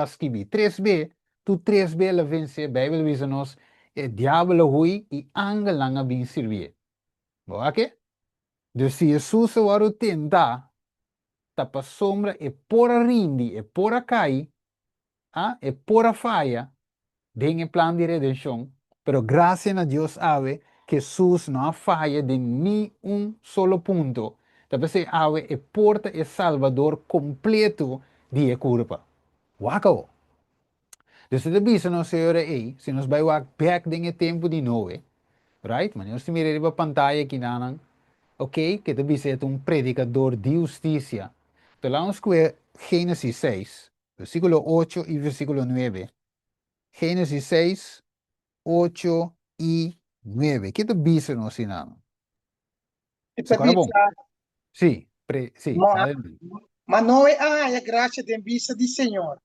escrevi. 3b, tu 3b la vence, a Bíblia diz nos, diabo hui e angel lang bin servir. Boa que? Dus se Jesus waru tenta, tapa sombra e pora rindi, e pora cai, e pora faia, den plan de redenção, pero graças a Deus ave que Jesus não falha de nenhum solo ponto. Então, ave é porta e salvador completo de culpa. Wako. Dus de bisa no senhor aí, se nos vai back den tempo de Noé, right? Mas nós temos a pantalla aqui na ok, que de bisa é predicador de justiça. Então, vamos ver Gênesis 6, versículo 8 e versículo 9. Gênesis 6, 8 y 9. ¿Qué te dice no sinano? E ¿Se para acuerda bom? dizer, Sí, adelante. mas não é a graça de vista do Senhor.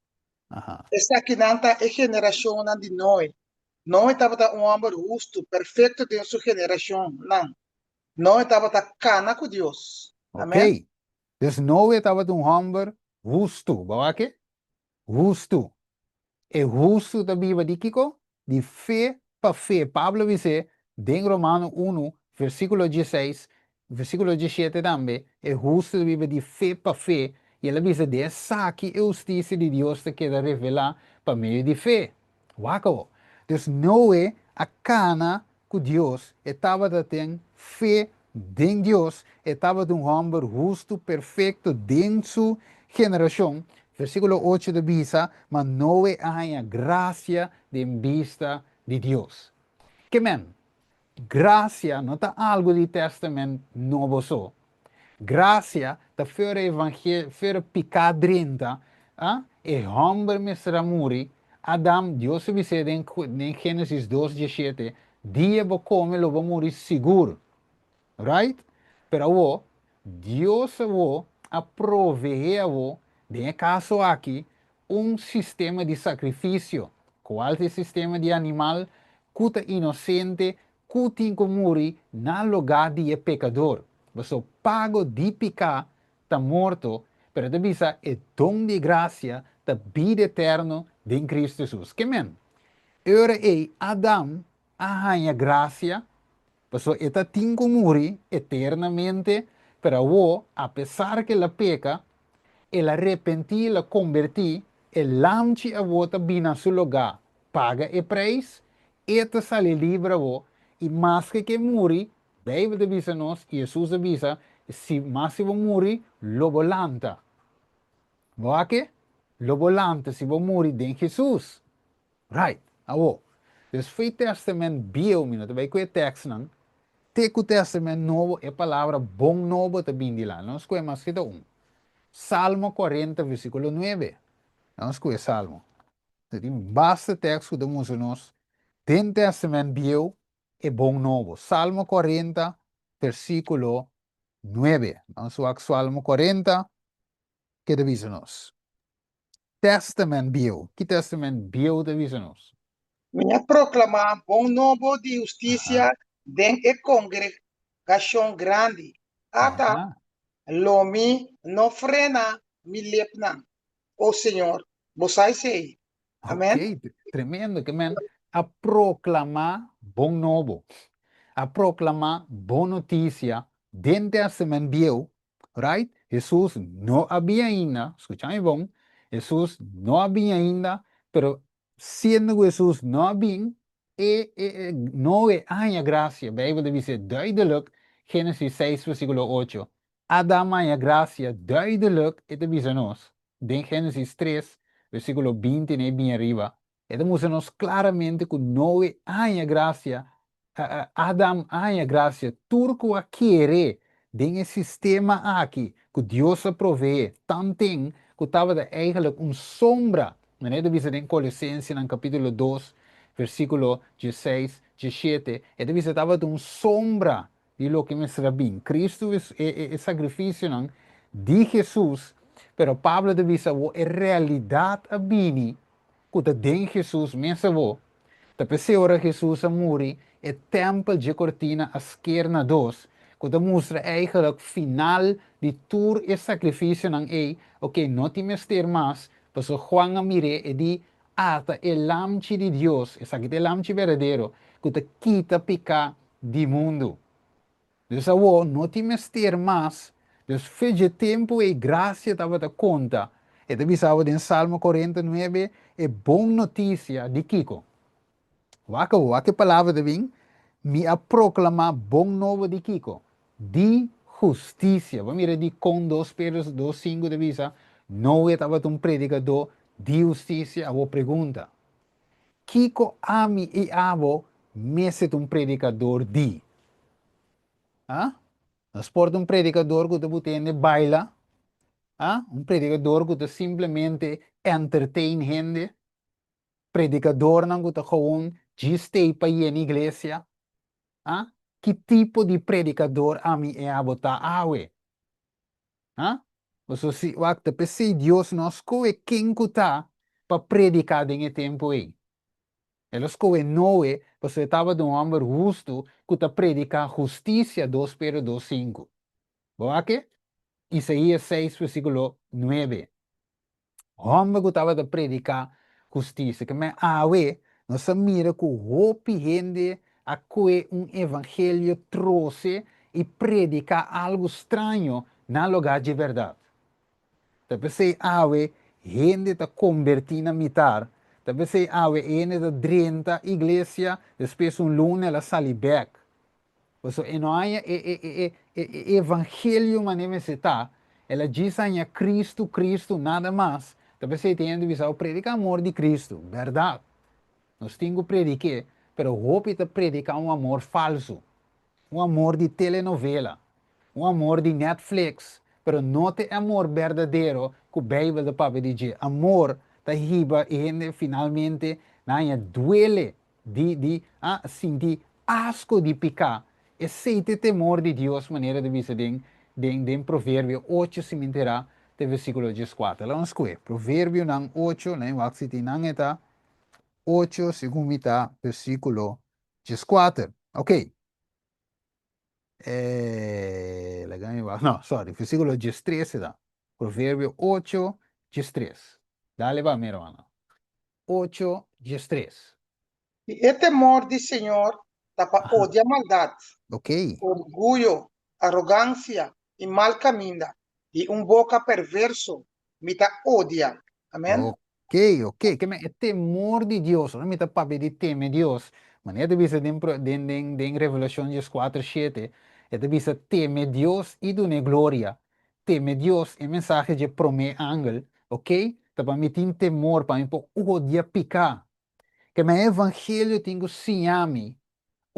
Ajá. Esta aqui não é geração de nós. Não estava um homem justo, perfeito de sua geração. Não. Não estava cana com Deus. Ok. Amém? Dus Noé estava um homem justo, ¿verdad que? Justo. E justo da Bíblia de Kiko, de fé para fe. Pablo dice, en Romano 1, versículo 16, versículo 17 também, é justo vive de fé para fé, e ele diz, de saque a justiça de Deus te queda revelar para meio de fé. Wako. Dus não é a cana que Deus estava tendo fé em Deus, estava de homem justo, perfeito, dentro sua geração. Versículo 8 de Bisa, mas não é a graça de vista de Deus. Que men, graça não está algo de testamento novo só. Graça está fora evangelho, fora pecado renta, e homem me será morrer. Adam, Deus se disse em Gênesis 2:17, dia vou comer, lo vou morrer seguro. Right? Pero o Deus o aproveiu de caso aqui sistema de sacrifício. Qual é o sistema de animal cuta inocente, cuta incomuri na lugar de pecador. Você pago de pecar, está morto, pero de visa é dom de graça da vida eterna de Cristo Jesus. Que men? Ora é Adam a graça. Pasó esta tinco muri eternamente, pero wo, a pesar que la peca, el arrepentí, la convertí, el lamchi a vota bina su lugar, paga e preis, esta sale libre wo, y más que muri, Bíblia avisa nos, e Jesus avisa, si más se va muri, lo volanta. Va que? Lo volanta, si va muri de Jesus. Right, awo. Dus foi testament bio, minuto, vai que text nan, Teco Testamento Novo é a palavra bom novo também de lá. Nós conhecemos que Salmo 40, versículo 9. Nós conhecemos Salmo. Basta texto de nós. Tem Testamento Bio é bom novo. Salmo 40, versículo 9. Nós vamos Salmo 40, que diz nós. Testamento Bio. Que Testamento Bio diz nós? Minha proclamar bom novo de justiça dentro da congregação grande. Ata lomi no frena mi lepna. O Senhor, você sei. Amém? Ok, tremendo, que man. A proclamar bom novo. A proclamar boa notícia dentro dessa viu, right? Jesus não havia ainda, escutem bom, Jesus não havia ainda, pero sendo Jesus não havia, não é a graça, a Bíblia diz duidelijk, Gênesis 6, versículo 8, Adam a graça duidelijk, e diz a nós, em Gênesis 3, versículo 20 e bem arriba, e diz a nós claramente que não é a graça, Adam a graça, turco a querer, desse sistema aqui, que Deus provee, tanto que estava eigenlijk sombra, né? Deve ser em Colossenses, no capítulo 2, versículo 16, 17, e deve ser estava sombra de lo que me será bem. Cristo é sacrifício não, de Jesus, pero Pablo deve ser a realidade a bem, que tem Jesus, mesmo Tapi ora Jesus a morrer, e tempel de cortina a esquerda 2, que mostra eigenlijk final de tour e sacrifício não é, ok, não te mester mais, mas Juan a mire e di, ata el lamchi de Deus, essa aqui é o lamchi verdadeiro, que te quita pecar do mundo. Dus awo, não te mester mais, dus fez tempo e graça estava da conta. E te bisava em Salmo 49, é boa notícia de Kiko. Waka palavra de vim, me a proclamar bom novo de Kiko, de justiça. Vamos ver de com 2 Pedro 2:5 de visa, não estava um predicador de justiça. A boa pergunta. Kiko ami e avo, me é um predicador de. Ah? Nós porta predicador que te botende baila, predicador que te simplesmente entertain gente, predicador não que te gewoon gistei para ir na igreja. Que tipo de predicador a mim é a botar awe? Você se wakta pensei Deus nos coe quem está para predicar em tempo aí. Eles coe noe, você estava de um homem justo que está predicar justiça 2 Pedro 2:5. Boa que? Isaías 6, versículo 9. Homem que estava de predicar justiça, que me awe, Nós mira que hope gente a que evangelho trouxe e predica algo estranho na lugar de verdade. Tapi say awe, gente está convertindo a mitar. Tapi say awe, gente está drenta igreja, depois lunes ela sali back. So, e não há evangelho maneira se tá. Ela diz a Cristo, Cristo, nada mais. Talvez você tenha de visar o predicar amor de Cristo, verdade. Nós temos que predicar, pero hope te predicar um amor falso, um amor de telenovela, um amor de Netflix, pero não é amor verdadeiro que o Bíblia do Papa diz. Amor da riba e finalmente não duele de sentir asco de picar. E seite temor de Deus, maneira de dizer em Provérbio 8 se mentirá, de versículo 14. Vamos ver, Provérbio 8, né, o que não está 8, segundo está versículo 14. Ok. No, sorry, versículo 13 da. Provérbio 8, 13. Dale va, mi hermano. 8, 13. E o temor do Senhor tapa odia maldade, Ok. orgulho, arrogância e mal caminho. E boca perverso mita odia. Amém? Ok, ok. Que me é temor de Deus. Não me está papi de teme Deus. Maneira de visa em Revelação 4, 7. É de visa teme Deus e do glória. Teme Deus é mensagem de prome ángel. Ok? Tapa me tem temor para mim, odia picar. Que me evangelho tenho sinhami.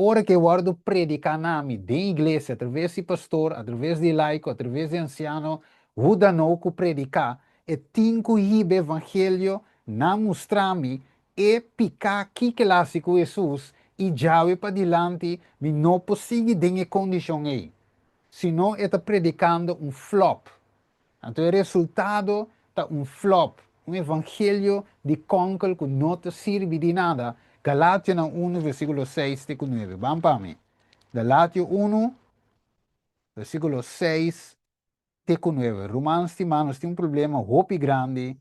Ora que guardo predicar nami de igreja, através de pastor, através de laico, através de anciano, ruda no que predicar, e tinco hibe evangelho na mostrami e picar que clássico Jesus e já para diante, me não possível de condição aí. Senão está predicando flop. Então o resultado está flop. Evangelho de conquel que não te serve de nada. Galátia 1, versículo 6 e 9. Vamos para mim. Galátia 1, versículo 6 e 9. Romanos, irmãos, tem problema hope grande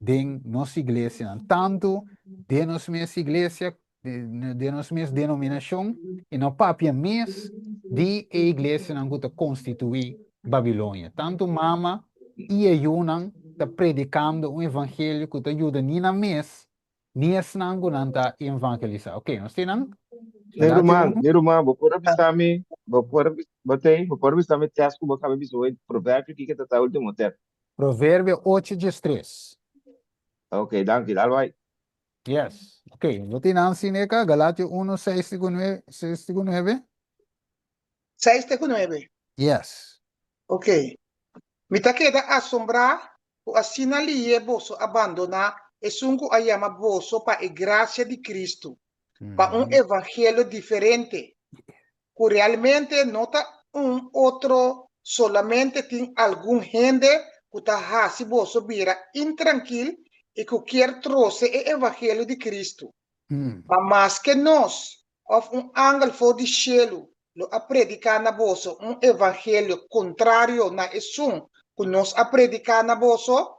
de nossa igreja. Tanto de nossa igreja, de nossa denominação, e no papel mês de a igreja não está constituir Babilônia. Tanto mama e ayunan está predicando evangelho que ajuda nem na mês, nem não está evangelizar. Ok, nós temos Galátia 1, Neruman, bopor abisami, bopor abisami tiasco bocaba bisoid, provérbio que tá último tempo. Provérbio 8, 13. Ok, danke, dal vai. Yes. Ok, não tem nada sineca, Galátia 1, 6 e 9. 6 e 9. 6 e 9. Yes. Ok. Mita queda assombrar o assinalie boso abandonar e sungo ayama boso pa e gracia de Cristo, pa evangelho diferente, que realmente nota outro solamente tem algum gente que tá hasi boso vira intranquilo e que quer trouxe o evangelho de Cristo. Mas que nós, of ángel for de cielo, lo a predicar na boso evangelho contrário na esum, que nós a predicar na boso,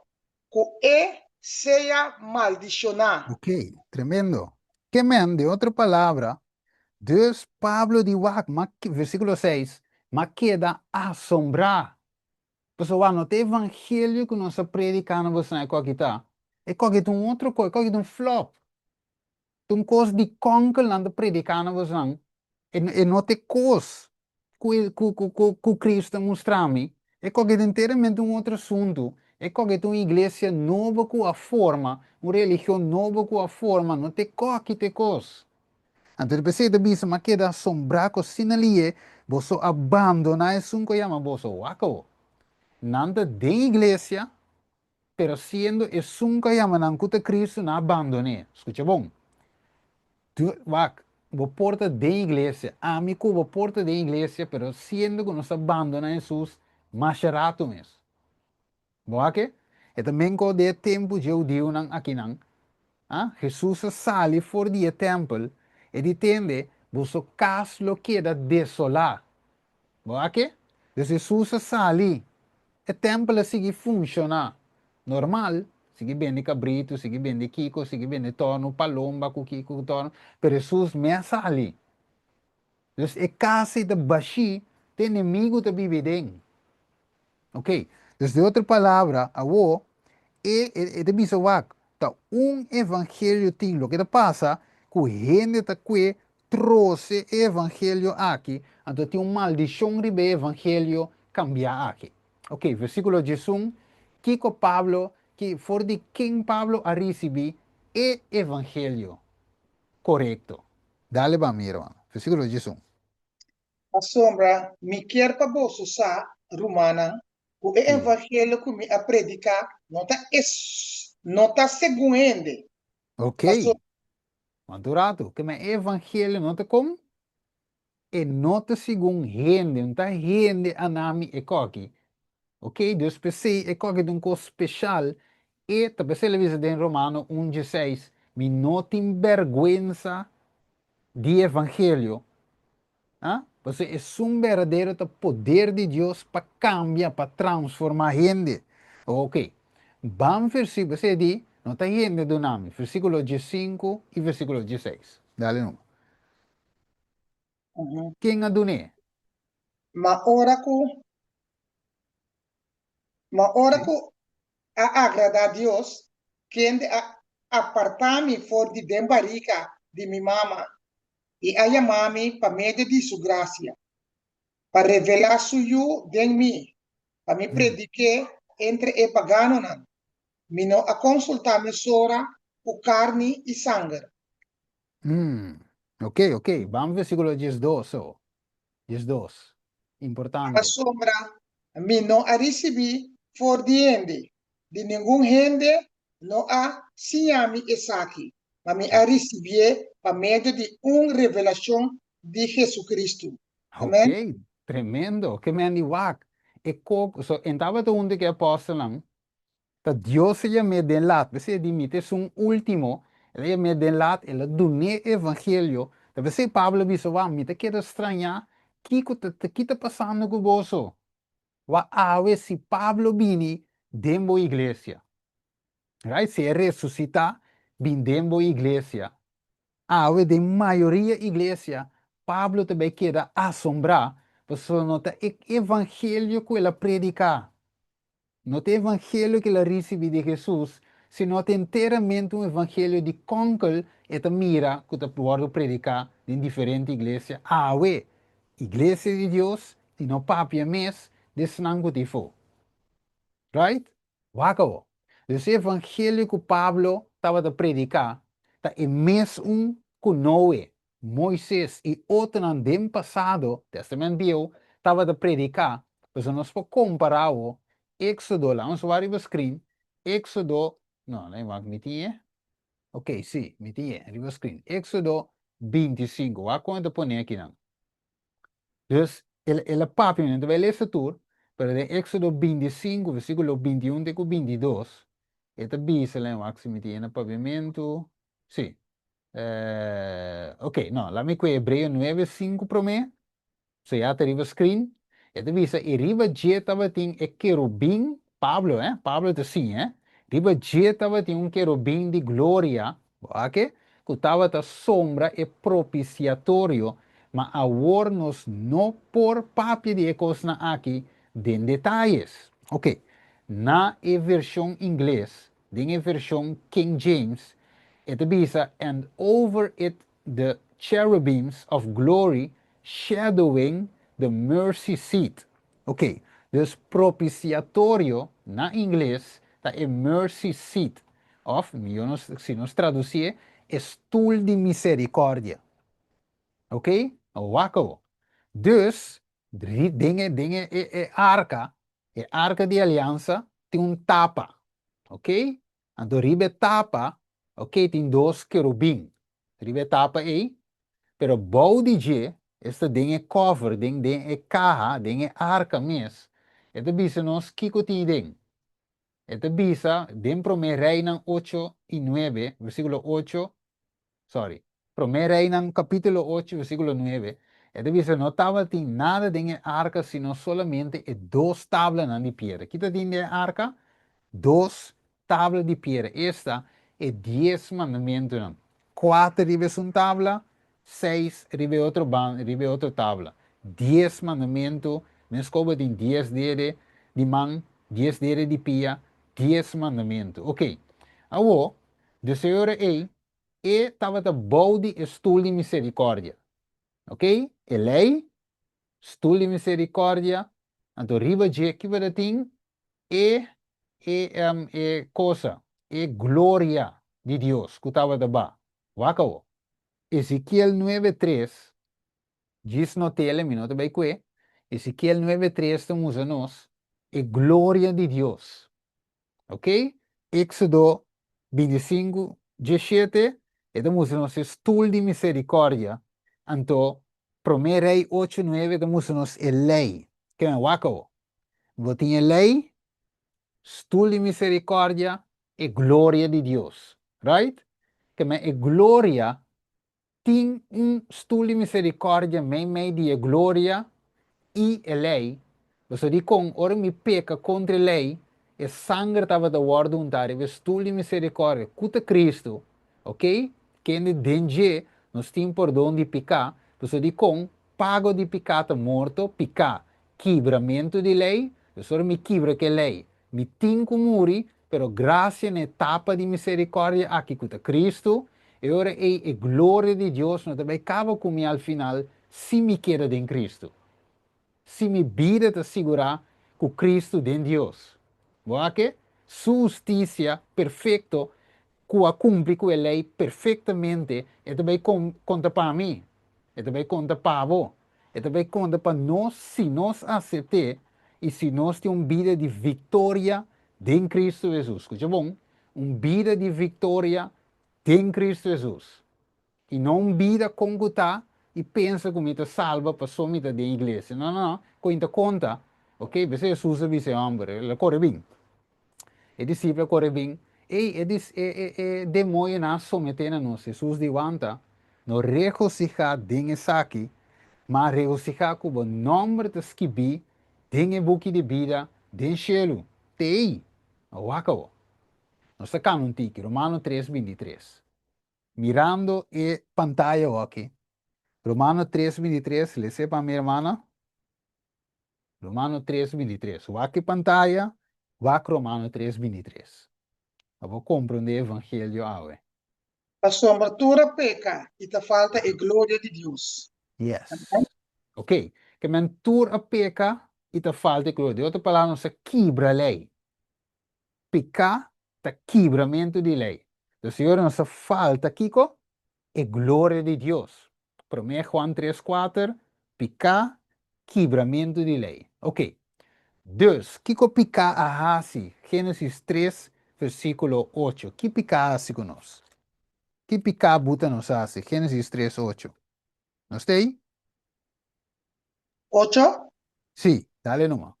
que seja maldicionar. Ok, tremendo. Que men, de otra palabra, Dios Pablo de Wac, versículo 6, mas queda asombrar. Pues no te evangelho que nós predicamos você é qual que tá. É qual que outro coisa, qual que flop. Coisa de conkel na predicando você. E não te coisa que Cristo mostra-me. É qual que inteiramente outro assunto. É qual que uma igreja nova com a forma, uma religião nova com a forma, não te coque te coisa. Então, depois de bisa, mas queda assombrar com sinalie, você abandona isso que chama você wako. Nanda de igreja, pero siendo isso que chama não que Cristo não abandone. Escucha bom. Tu, wak, vou porta de igreja, amigo, vou porta de igreja, pero siendo que nos abandona Jesus, macharato mesmo. Boa e também com o tempo judeu não aqui não. Jesus sale fora do templo e ditende, você casa lo queda desolado. Boa que? Jesus sale, o templo sigue funcionar normal, Sigue vende cabrito, sigue vende kiko, sigue vende torno, palomba, com kiko, torno. Pero Jesus me ali. Dus é casa de baixi, tem inimigo de viver. Ok? Dus de outra palavra, a wo, é de bisawak. Tá evangelho tem lo que te passa, que gente tá que trouxe evangelho aqui, então tem maldição de evangelho cambiar aqui. Ok, versículo 11, Kiko Pablo, que for de quem Pablo a receber é evangelho correto. Dale ba, mi hermano. Versículo 11. A sombra me quer para bolso sa romana, o Sim. evangelho que me a predicar não tá segundo. Ok. Pastor, Madurato, que me evangelho não te como? E não te segundo rende, não tá rende a nami e coque. Ok? Deus pensei e coque de um coisa especial. E também se ele diz em Romano 1,16, me não tem vergüenza de evangelho. Ah? Você é um verdadeiro poder de Deus para cambiar, para transformar a gente. Ok. Vamos versículo, você diz, não está gente do nome. Versículo 15 e versículo 16. Dale não. Quem adune? ma ora que Sim. a agradar a Deus, quem de apartar-me for de dembarica de minha mama e a chamar-me para meio de sua graça, para revelar suyo de mim, para me predicar entre e pagano não, me não a consultar me sora o carne e sangue. Hum. Ok, ok. Vamos versículo 12. So. 12. A Importante. sombra me não a receber for de nenhum rende não a sinami esaki, mas me a Ah, receber para meio de revelação de Jesus Cristo. ok. Amém? Tremendo. Que me aniwak. E kok, so, entava to unde que apóstolo dat Dios je met den laat. We zeggen die niet, is un último. Je met den laat, el dune evangelio. Dat we zeggen Pablo biso wa, mite quiero extrañar, kiko te kita pasando com boso. Wa awe si Pablo bini, dembo iglesia. Right? Se resucita, bin dembo iglesia. Awe de maioria iglesia, Pablo também queda assombrar, porque nota evangelio que ela predica. No tem evangelho que ela recebe de Jesus, sino tem inteiramente um evangelho de conkel e ta mira que ta pode predicar em diferentes igrejas. Ah, ué, igreja de Deus, e não papia mes, desnango de fo. Right? Wako. Dus evangelho que Pablo estava a predicar, tá é mesmo que Noé, Moisés e outro no passado, Testamento Bio, estava a predicar. Pues nós podemos comparar o Éxodo, lá vamos ver o screen, Éxodo, não, nem vai meter, ok, sim, meter, riba screen, Éxodo 25, vai quando põe aqui não. Dus ele papi, não vai ler esse tour, pero de Éxodo 25, versículo 21 de 22, esta bisa lá, vai se meter no pavimento, sim. Ok, no, lá me que Hebreu 9, 5 para mim, so ya te riba screen. Ito bisa, riba jeta ba ting e querubim, Pablo, Pablo te sim, riba jeta ba ting un querubim de glória, ok? Kutava ta sombra e propiciatorio, ma awornos no por papi de ecos na aqui, den detalhes. Ok, na e versão inglês, den e versão King James, ito bisa, and over it the cherubims of glory shadowing the mercy seat. Ok, dus propiciatorio na inglês tá é mercy seat of, se nos traduzir, stoel de misericórdia. Ok? Wako. Dus, dingen arca de aliança, tem um tapa. Ok? Então, ribe tapa, ok, tem dois querubim. Ribe tapa aí, pero body je, esta ding cover, ding caja, ding arca mes. Ito bisa nos kiko ti ding. Ito bisa, den Reinan 8 y 9, versículo 8, sorry. Reinan capítulo 8, versículo 9. Ito bisa, no estaba nada de arca, sino solamente dos tablas de piedra. Quita de arca, dos tabla de piedra. Esta é 10 mandamentos. Não. 4 ribe uma tabla, 6 ribe outra tabla. 10 mandamentos, mas como tem 10 dedos de mão, 10 dedos de pia, 10 mandamentos. Ok. Agora, de Senhor e estava de balde stoel de misericórdia. Ok? E lei, stoel de misericórdia, então riba de que vai ter coisa, é glória de Deus, que estava de ba. Wakawo. Ezequiel 9:3 diz no tele, minuto bem que Ezequiel 9:3 estamos a nós, é glória de Deus. Ok? Éxodo 25:17, estamos a nós, stoel de misericórdia. Então, 1 Rei 8:9, estamos a nós, é lei. Que é wakawo. Vou ter lei, stoel de misericórdia e glória de Deus. Right? Que é glória, tem stoel de misericórdia, meio de glória e a lei. Você diz, ora me peca contra a lei, e sangue estava da ordem untária, e stoel de misericórdia, cuta Cristo, ok? Que é danger, nós temos perdão de pecar. Você diz, pago de pecado morto, pecar, quebramento de lei, eu me quebra que lei, me tenho que morrer, pero graça na etapa de misericórdia aqui com Cristo, e ora é a glória de Deus, não também acaba comigo ao final, se me queda em Cristo. Se me vida te segurar com Cristo de Deus. Porque sua justiça perfeita, que a cumpre com a lei perfeitamente, e também conta para mim, e também conta para você, e também conta para nós, se nós aceitamos, e se nós temos uma vida de vitória em Cristo Jesus. Escuta bom? Uma vida de vitória em Cristo Jesus. E não vida com gutá e pensa que me salva para somita da igreja. Não, não, conta. Ok? Você usa esse homem, ele corre bem. E discípulo corre bem. E demônio na someter a nós. Jesus levanta, no regocijar dinhe aqui, mas regocijar com o nome de esquibi, dinhe buque de vida, den cielo. Tei. Wakawo. Nós sacamos um tique, Romano 3:23. Mirando a pantalla aqui. Romano 3:23, le sepa mi hermana. Romano 3:23. Aqui pantalla, vai Romano 3:23. Eu vou compreender o evangelho agora. A sombra peca e te falta a glória de Deus. Yes. Ok. Que mentura peca e te falta glória. De outra palavra, não se quebra a lei. Pecar, te quebramento de lei. O Senhor não se falta, Kiko, é glória de Deus. 1 Juan 3:4, pecar, quebramento de lei. Ok. Dus, Kiko pica a hasi, Gênesis 3, versículo 8. Que pica hasi conosco? Que pica buta nos hasi, Gênesis 3, 8. ¿No está aí? 8. Sí, dale nomás.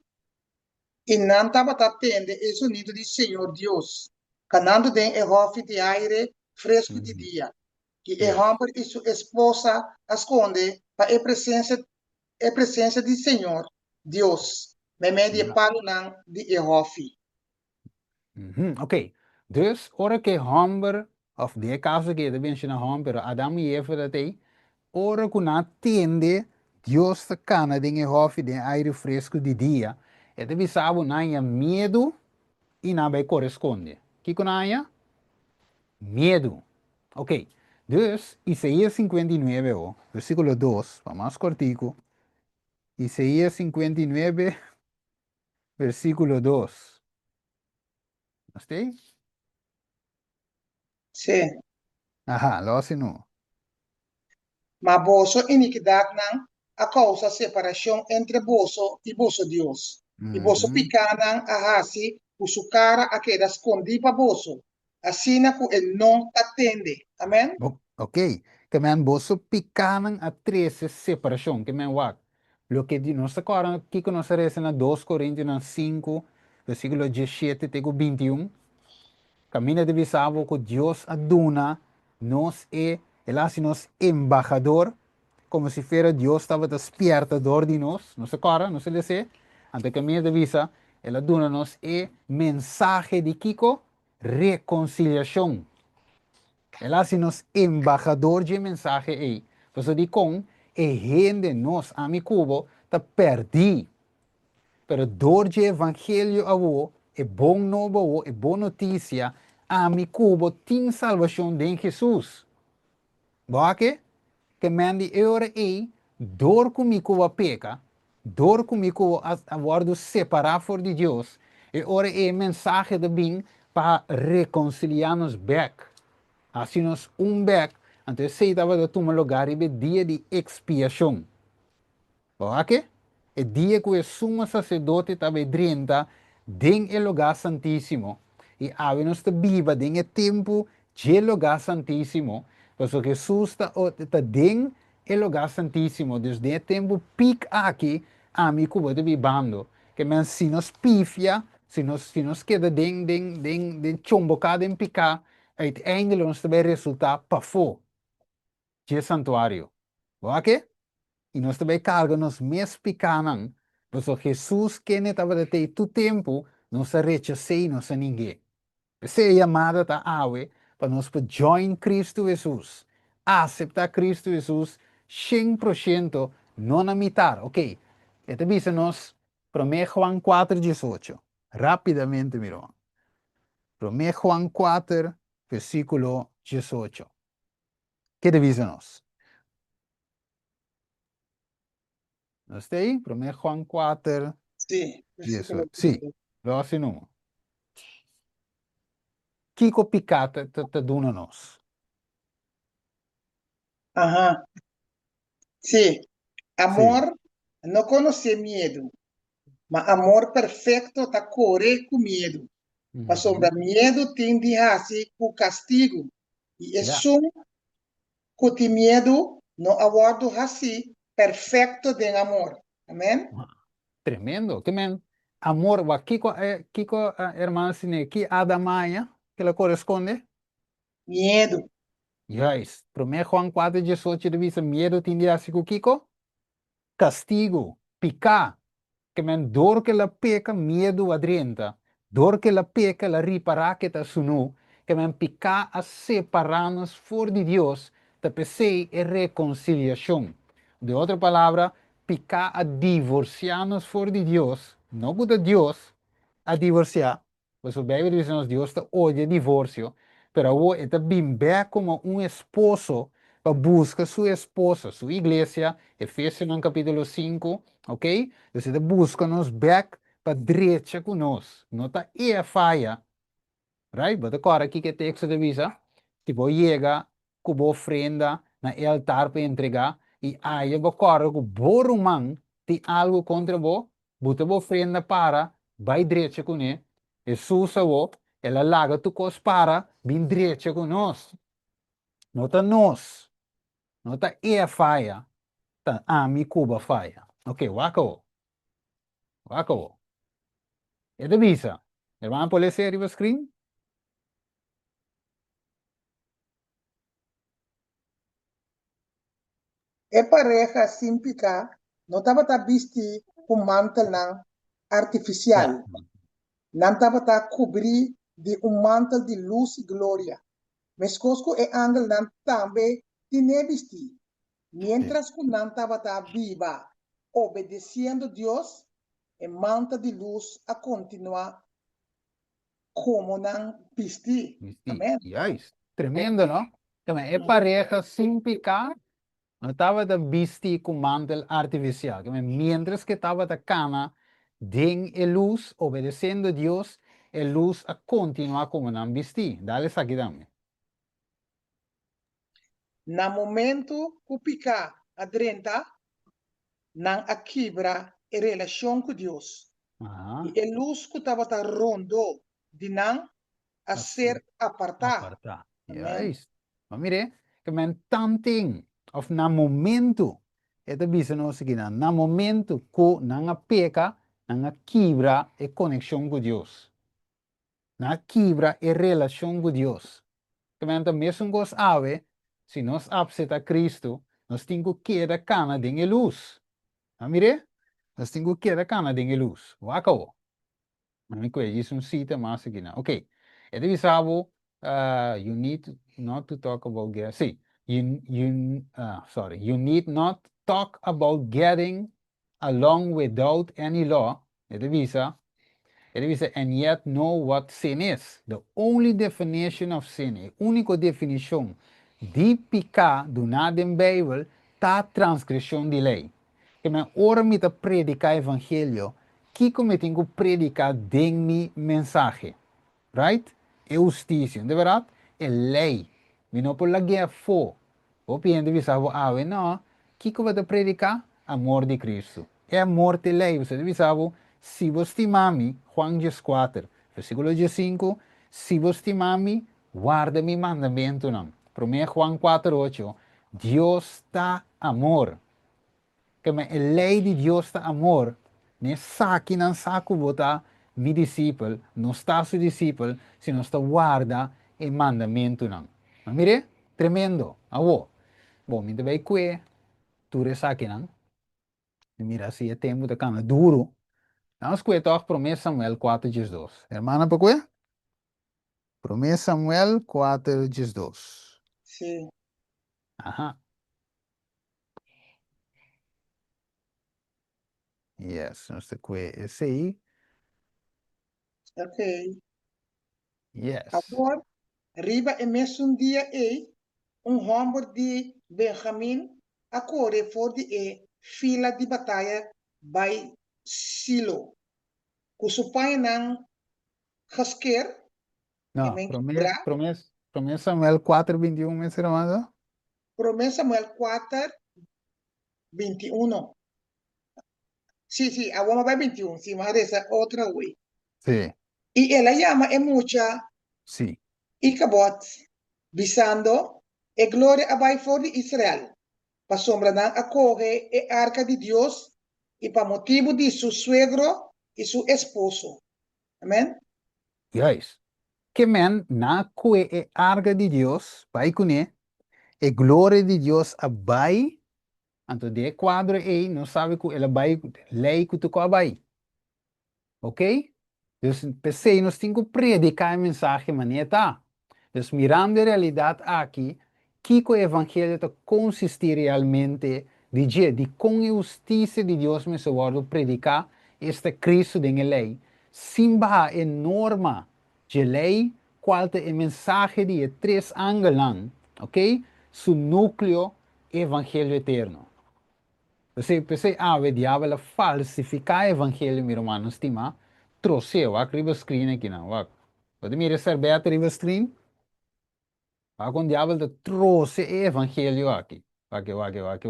E não estava atendendo o sonido do Senhor Deus, canando den e hofe de aire fresco de dia, que e Yes. homem e sua esposa esconde para a presença do Senhor Deus, me media palo não de e hofe. Ok. Dus, ora que homber, of de caso que deve ser homem, pero Adam e Eva dat aí, ora que na tende, Deus te cana de hofe de aire fresco de dia, e deve saber na medo e na vai corresponde. Que conaya? Medo. Ok. Dus, Isaías 59, versículo 2, vamos cortico. Isaías 59, versículo 2. ¿Está ahí? Sim. Ajá, lo hace no. Mas boso iniquidade não, a causa separação entre boso e boso Deus. E boso picanan a hasi, o su cara a queda escondi para boso. Assim na que ele não atende. Amém? Ok. Que men boso picanan a 13 separación. Que men wak. Lo que nos acorda aquí que nos aparece en 2 Corintios 5, versículo 17 tego 21. Camina de bisavo que Dios aduna nos él hace nos embajador, como si fuera Dios estaba despertador de nos se acorda, no se dice, ante camina de visa, él aduna nos mensaje de Kiko, reconciliação. Ela assim nos embajador de mensagem aí. Pues di con, e gente nos a mi cubo, ta perdi. Pero door de evangelho a wo, e bom novo wo, e boa notícia, a mi cubo tem salvação de Jesus. Bake? Que mandi eure e, door comigo a peca, door comigo a worden separar voor de Deus, e ora e mensagem de bem para reconciliar-nos back. Assim nos back, então sei estava de tomar lugar e dia de expiação. Ok? E dia que o sumo sacerdote estava dentro den el lugar santíssimo. E havemos de viva den el tempo de lugar santíssimo. Porque Jesus está den el lugar santíssimo. Desde o tempo pic aqui, a mim que vou vivando. Que men se nos pifia, se nos queda den chombocada em picar, uiteindelijk nos vai resultar para fora de santuário. Ok? E nós também carregamos mes picanan, pois Jesus que não estava de ter tu tempo, não se rechacei não se ninguém. Essa é chamada da ave para nós para join Cristo Jesus, aceitar Cristo Jesus 100%, não na metade, ok? Então diz nos 1 Juan 4:18, rapidamente miro. 1 Juan 4, versículo 18. Que diz nos? ¿No está ahí? 1 Juan 4, Sí, 18. versículo Sí, 18. lo hace no. Kiko picata te duna nos. Ajá, sí. Sí. Amor não conhece medo, mas amor perfeito tá corre com medo. Mas sombra medo tem de raça com castigo. E é Ya. só que tem medo não aguardo raça perfeito de amor. Amém? Tremendo. Que men, amor, wa Kiko, hermano sine, ki Adamaya, que le corresponde. Medo. Yes. 1 Juan 4, 18 dice, miedo tiene así Kiko. Castigo, picar. Que men, door que la peca, miedo adrienta. Door que la peca, la ripara que ta sunu. Que men, picar a separarnos for de Dios, te pese e reconciliación. De otra palabra, picar a divorciarnos for de Dios, no de Dios, a divorciar. Pues o Bíblia diz que Deus te odia divorcio, pero o está bem como um esposo para buscar sua esposa, sua igreja, Efésios no capítulo 5, ok? Então, ele busca nos back para direita com nós, não está aí a falha, right? Mas agora aqui que o texto avisa, tipo, chega com a ofrenda na altar para entregar, e aí agora com o borumang tem algo contra você, bota a ofrenda para, vai direita com ele, Jesus o, ela larga tu cos para, bem direita com nós. Não está nós, não está aí a falha, tá a mi Cuba falha. Ok, wako. É de visa. Hermano, pode ser arriba screen? É pareja simples, não estava tá vesti com mantel não Ja. artificial. Não estava tá cobrir de mantel de luz e glória. Mas cosco é angel não também tinha vesti. Mientras que não estava tá viva, obedecendo Deus, e mantel de luz a continuar como não vesti. Sí, Amém? yes. Tremendo, ¿no? É pareja sem picar, não estava de vestir com mantel artificial. Mientras que estava de cana, den a luz, obedecendo a Deus, a luz a continuar como não vestir. Dale aqui também. Na momento que picar adrenta, não a quebra a relação com Deus. Ah, E a luz que estava tá rondo de não a assim, ser apartar. apartar. Amém? Yes. Mas mire, que men tanting, of na momento, ito bisa no sige na momento ko nang peca, nang quebra e conexão com Deus. Na quebra e relação com Deus. Que men mesmo gos ave, se nós abseta Cristo, nós temos que queda cana de luz. Ah, mire, nós temos que queda cana de luz. Wakaw. Ano ko, isso um sita mas sige na. Okay. Ele avisava, you need not to talk about getting. See, sorry, you need not talk about getting along without any law. Ele avisa. Ele avisa, and yet know what sin is. The only definition of sin, a única definição de pecado do nada em Bijbel, tá transgressão de lei. Que me ora me ta predicar evangelho, que como tenho que predicar de mi mensagem, right? É justiça, de verdade? É lei. Me não por la guia fo. O piende visavo ave, não. Que vai te predicar? Amor de Cristo. É amor de lei. Você visavo, se você estimami, Juan 4, versículo 5, se você estimami, guarda mi mandamento, não. Primeiro Juan 4, 8, Deus está amor. Que a lei de Deus está amor. Ne saki não saco botar mi discípulo, não está seu discípulo, se não está guarda e mandamento não. Mas mire, tremendo. Awo. Bom, me deve que tu resaki não. Mira, se é tempo de cama duro. Vamos que toch promessa Samuel 4:2. Hermana, para que? Promessa Samuel 4:2. Sim, Ajá. Yes, não sei que esse aí. ok. Yes. Agora, riba é mesmo um dia homem de Benjamim a correr for de fila de batalha by Silo. Cujo pai não casquer, é Não, men promessa Samuel 4:21, meu irmão. promessa Samuel 4, 21. Sim, sim, a uma vai 21, sim, mas essa outra way. Sim, E ela chama é mucha sim. Icabod, visando a glória abai for de Israel. Para sombra não acorre a arca de Deus e para motivo de seu suegro e seu esposo. Amém? Yes. Que men na que é arca de Deus, vai conhecer, a glória de Deus abai, então de quadro aí, não sabe que ela vai, lei que tu abai. Ok? Dus pensei, nós temos que predicar a mensagem, maneira tá. Dus mirando a realidade aqui, que o evangelho tá consistir realmente de com a justiça de Deus me socorro predicar este Cristo de lei. Simba a norma de lei, qual é a mensagem de três ângulos, ok? Su núcleo evangelho eterno. Pensei, o diabo falsificar o evangelho, meu irmão, estima, trouxe, o riba screen aqui, não, o. Pode me receber a riba screen? Com o diabo trouxe o evangelho aqui.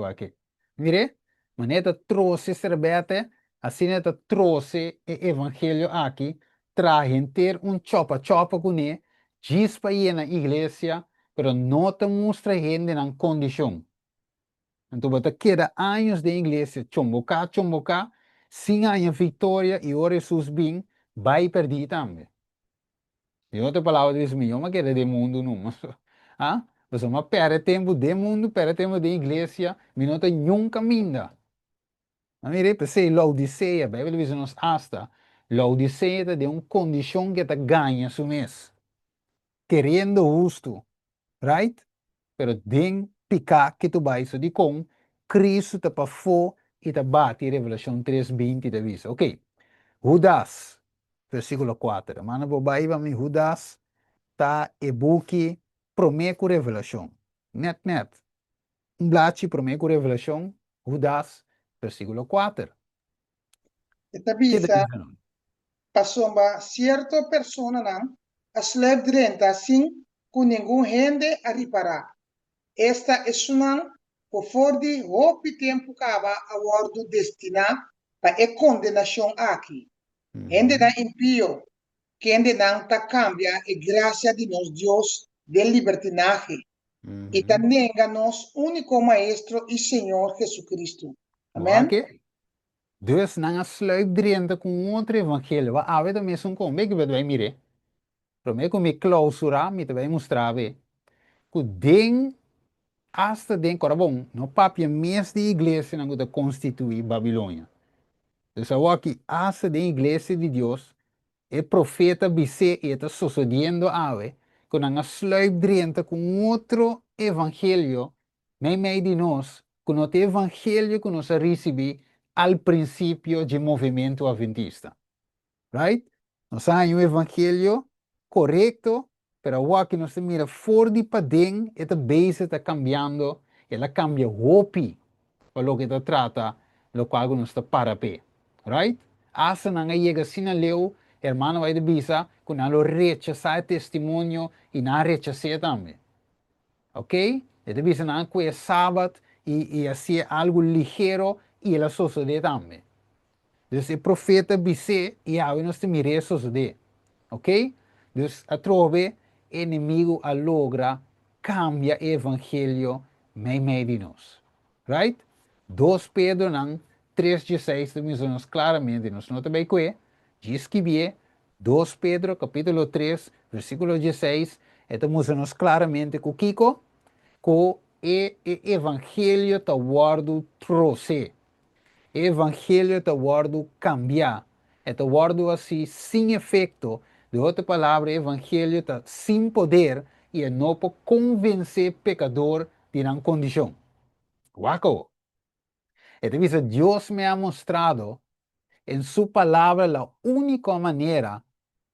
Aqui. Mire, maneta trouxe serbete, assim neta trouxe o evangelho aqui, trajem ter chopa com ele, diz para ir na igreja, pero não te mostra gente na condição. Então, você queda anos de igreja, chomboca, sem a vitória e ora Jesus bem, vai perder também. E outra palavra diz, eu não quero de mundo, não. Ah? Você não perde tempo de mundo, perde tempo de igreja, mas não tem nenhum caminho. A mire, pensei, Laodiceia, a Bíblia diz nos hasta, Laodiceia é uma condição que te ganha su mês, querendo justo, right? Pero den picar que tu vai so de com Cristo te pa fo e te bate Revelação 3:20 te visa. Ok. Judas, versículo 4. Mano, vou bair para mim, Judas tá e buque promeco Revelação. Net. Um blate promeco Revelação, Judas, versículo 4. Esta Que te visa, diz, não? pasomba, cierta persona não, a slave direnta assim, com nenhum gente a reparar. Esta é uma por for de hope tempo cava a wordo destinado para a condenação aqui. Gente não impio, que gente não ta cambia a graça de nos Deus de libertinaje e também nos único maestro e Senhor Jesucristo. Boa Amém? que? Deus não sluip driente com outro evangelho. A ave também são como que vai mire. Promeco me clausura, me te vai mostrar, que den hasta den corabon, no papia mes de igreja não que constituir Babilônia. Então, aqui, hasta den igreja de Deus, El profeta dice y está sucediendo ave, con una sluipdriente con otro evangelio, me de nos, con otro evangelio que nos recibe al principio del movimiento adventista. Right? Nos hay un evangelio correcto, pero ahora que nos mira for di padén, esta base está cambiando, ela cambia hopi, para lo que te trata, lo cual nos está para pe. Right? Hasta no llega sin leo, hermano vai de bisa, con lo rechaza el testimonio y no rechaza también. ¿Ok? Esta bisa no que es sábado y hacía algo ligero y la sucede también. Dus o profeta disse, e a nós temos isso de, ok? Dus a trove, inimigo a logra, cambia o evangelho meio de nós. Right? 2 Pedro 3:16, nós claramente, nós não também que diz que bem, 2 Pedro capítulo 3, versículo 16, estamos nós claramente com Kiko, com o evangelho está guardo trouxe. Evangelho está guardo cambiar. Está guardo assim, sem efeito. De outra palavra, evangelho está sem poder e não pode convencer pecador de uma condição. Waco. Entonces, Dios me ha mostrado en su palabra la única manera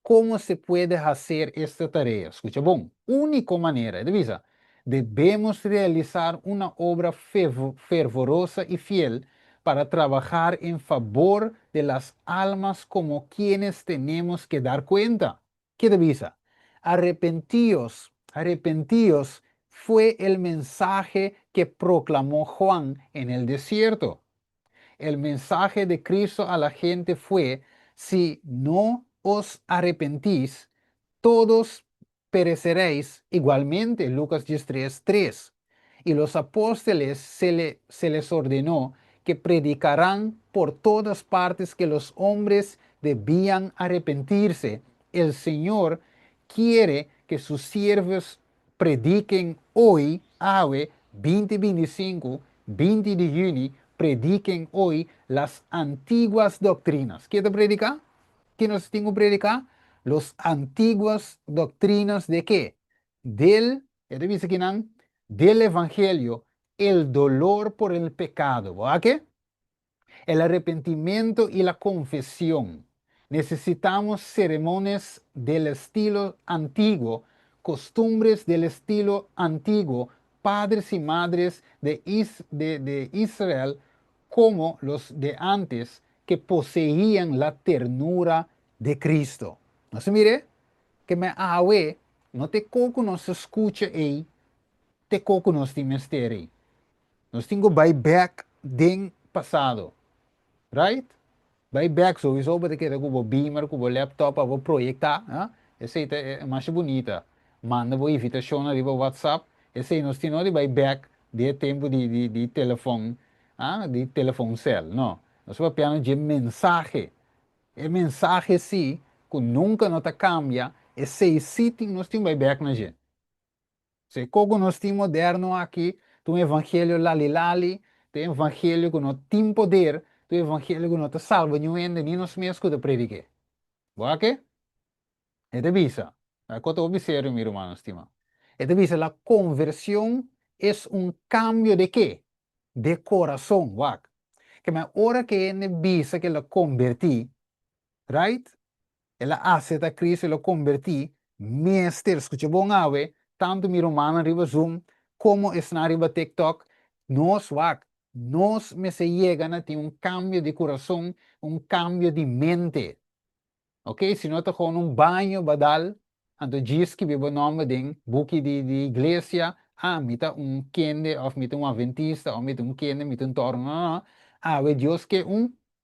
cómo se puede hacer esta tarea. Escucha, bon, única manera. Entonces, debemos realizar una obra fervorosa y fiel para trabajar en favor de las almas como quienes tenemos que dar cuenta. ¿Qué divisa? Arrepentíos, arrepentíos fue el mensaje que proclamó Juan en el desierto. El mensaje de Cristo a la gente fue, si no os arrepentís, todos pereceréis igualmente. Lucas 13:3. Y los apóstoles se les ordenó que predicarán por todas partes que los hombres debían arrepentirse. El Señor quiere que sus siervos prediquen hoy, 2025, 20 de junio, prediquen hoy las antiguas doctrinas. ¿Qué te predica? ¿Qué nos tengo que predicar? Las antiguas doctrinas de qué? Del Evangelio, el dolor por el pecado. ¿A qué? El arrepentimiento y la confesión. Necesitamos ceremonias del estilo antiguo, costumbres del estilo antiguo, padres y madres de Israel como los de antes que poseían la ternura de Cristo. No se mire que me awe, no te coco no se escucha ahí, te coco no se misterio. Nos tengo back den pasado. Right? Bij back sowieso betekent que o beamer, que o laptop, a projetar, né? Esse é mais bonita. Manda uma invitação ali no WhatsApp. Esse aí nós temos de back de tempo de telefone, de telefone cell, não. Nós vamos pegar de mensagem. E mensagem sim, que nunca não te cambia. Esse sim nós temos back na gente. Se como nós temos moderno aqui, tem um evangelho lali, tem um evangelho que não tem poder, tu evangelho que não te salva nem nos mesmos que te predique. ¿Boa qué? Este visa, ¿cuánto observo, mi hermano estimado? Este visa, la conversión es un cambio de qué? De corazón, ¿wak? Que me ahora que en visa que lo convertí, right? Ela aceita a Cristo e lo convertí, mestre, escucha bom ave, tanto mi hermano arriba Zoom, como está arriba TikTok, nos wak, nos me se llegan a tener un cambio de corazón, un cambio de mente. Ok? Se não está com um banho badal, então diz que o nome de buque de igreja, mita kende, ou mita adventista, ou mita kende, mita torno, não. Deus que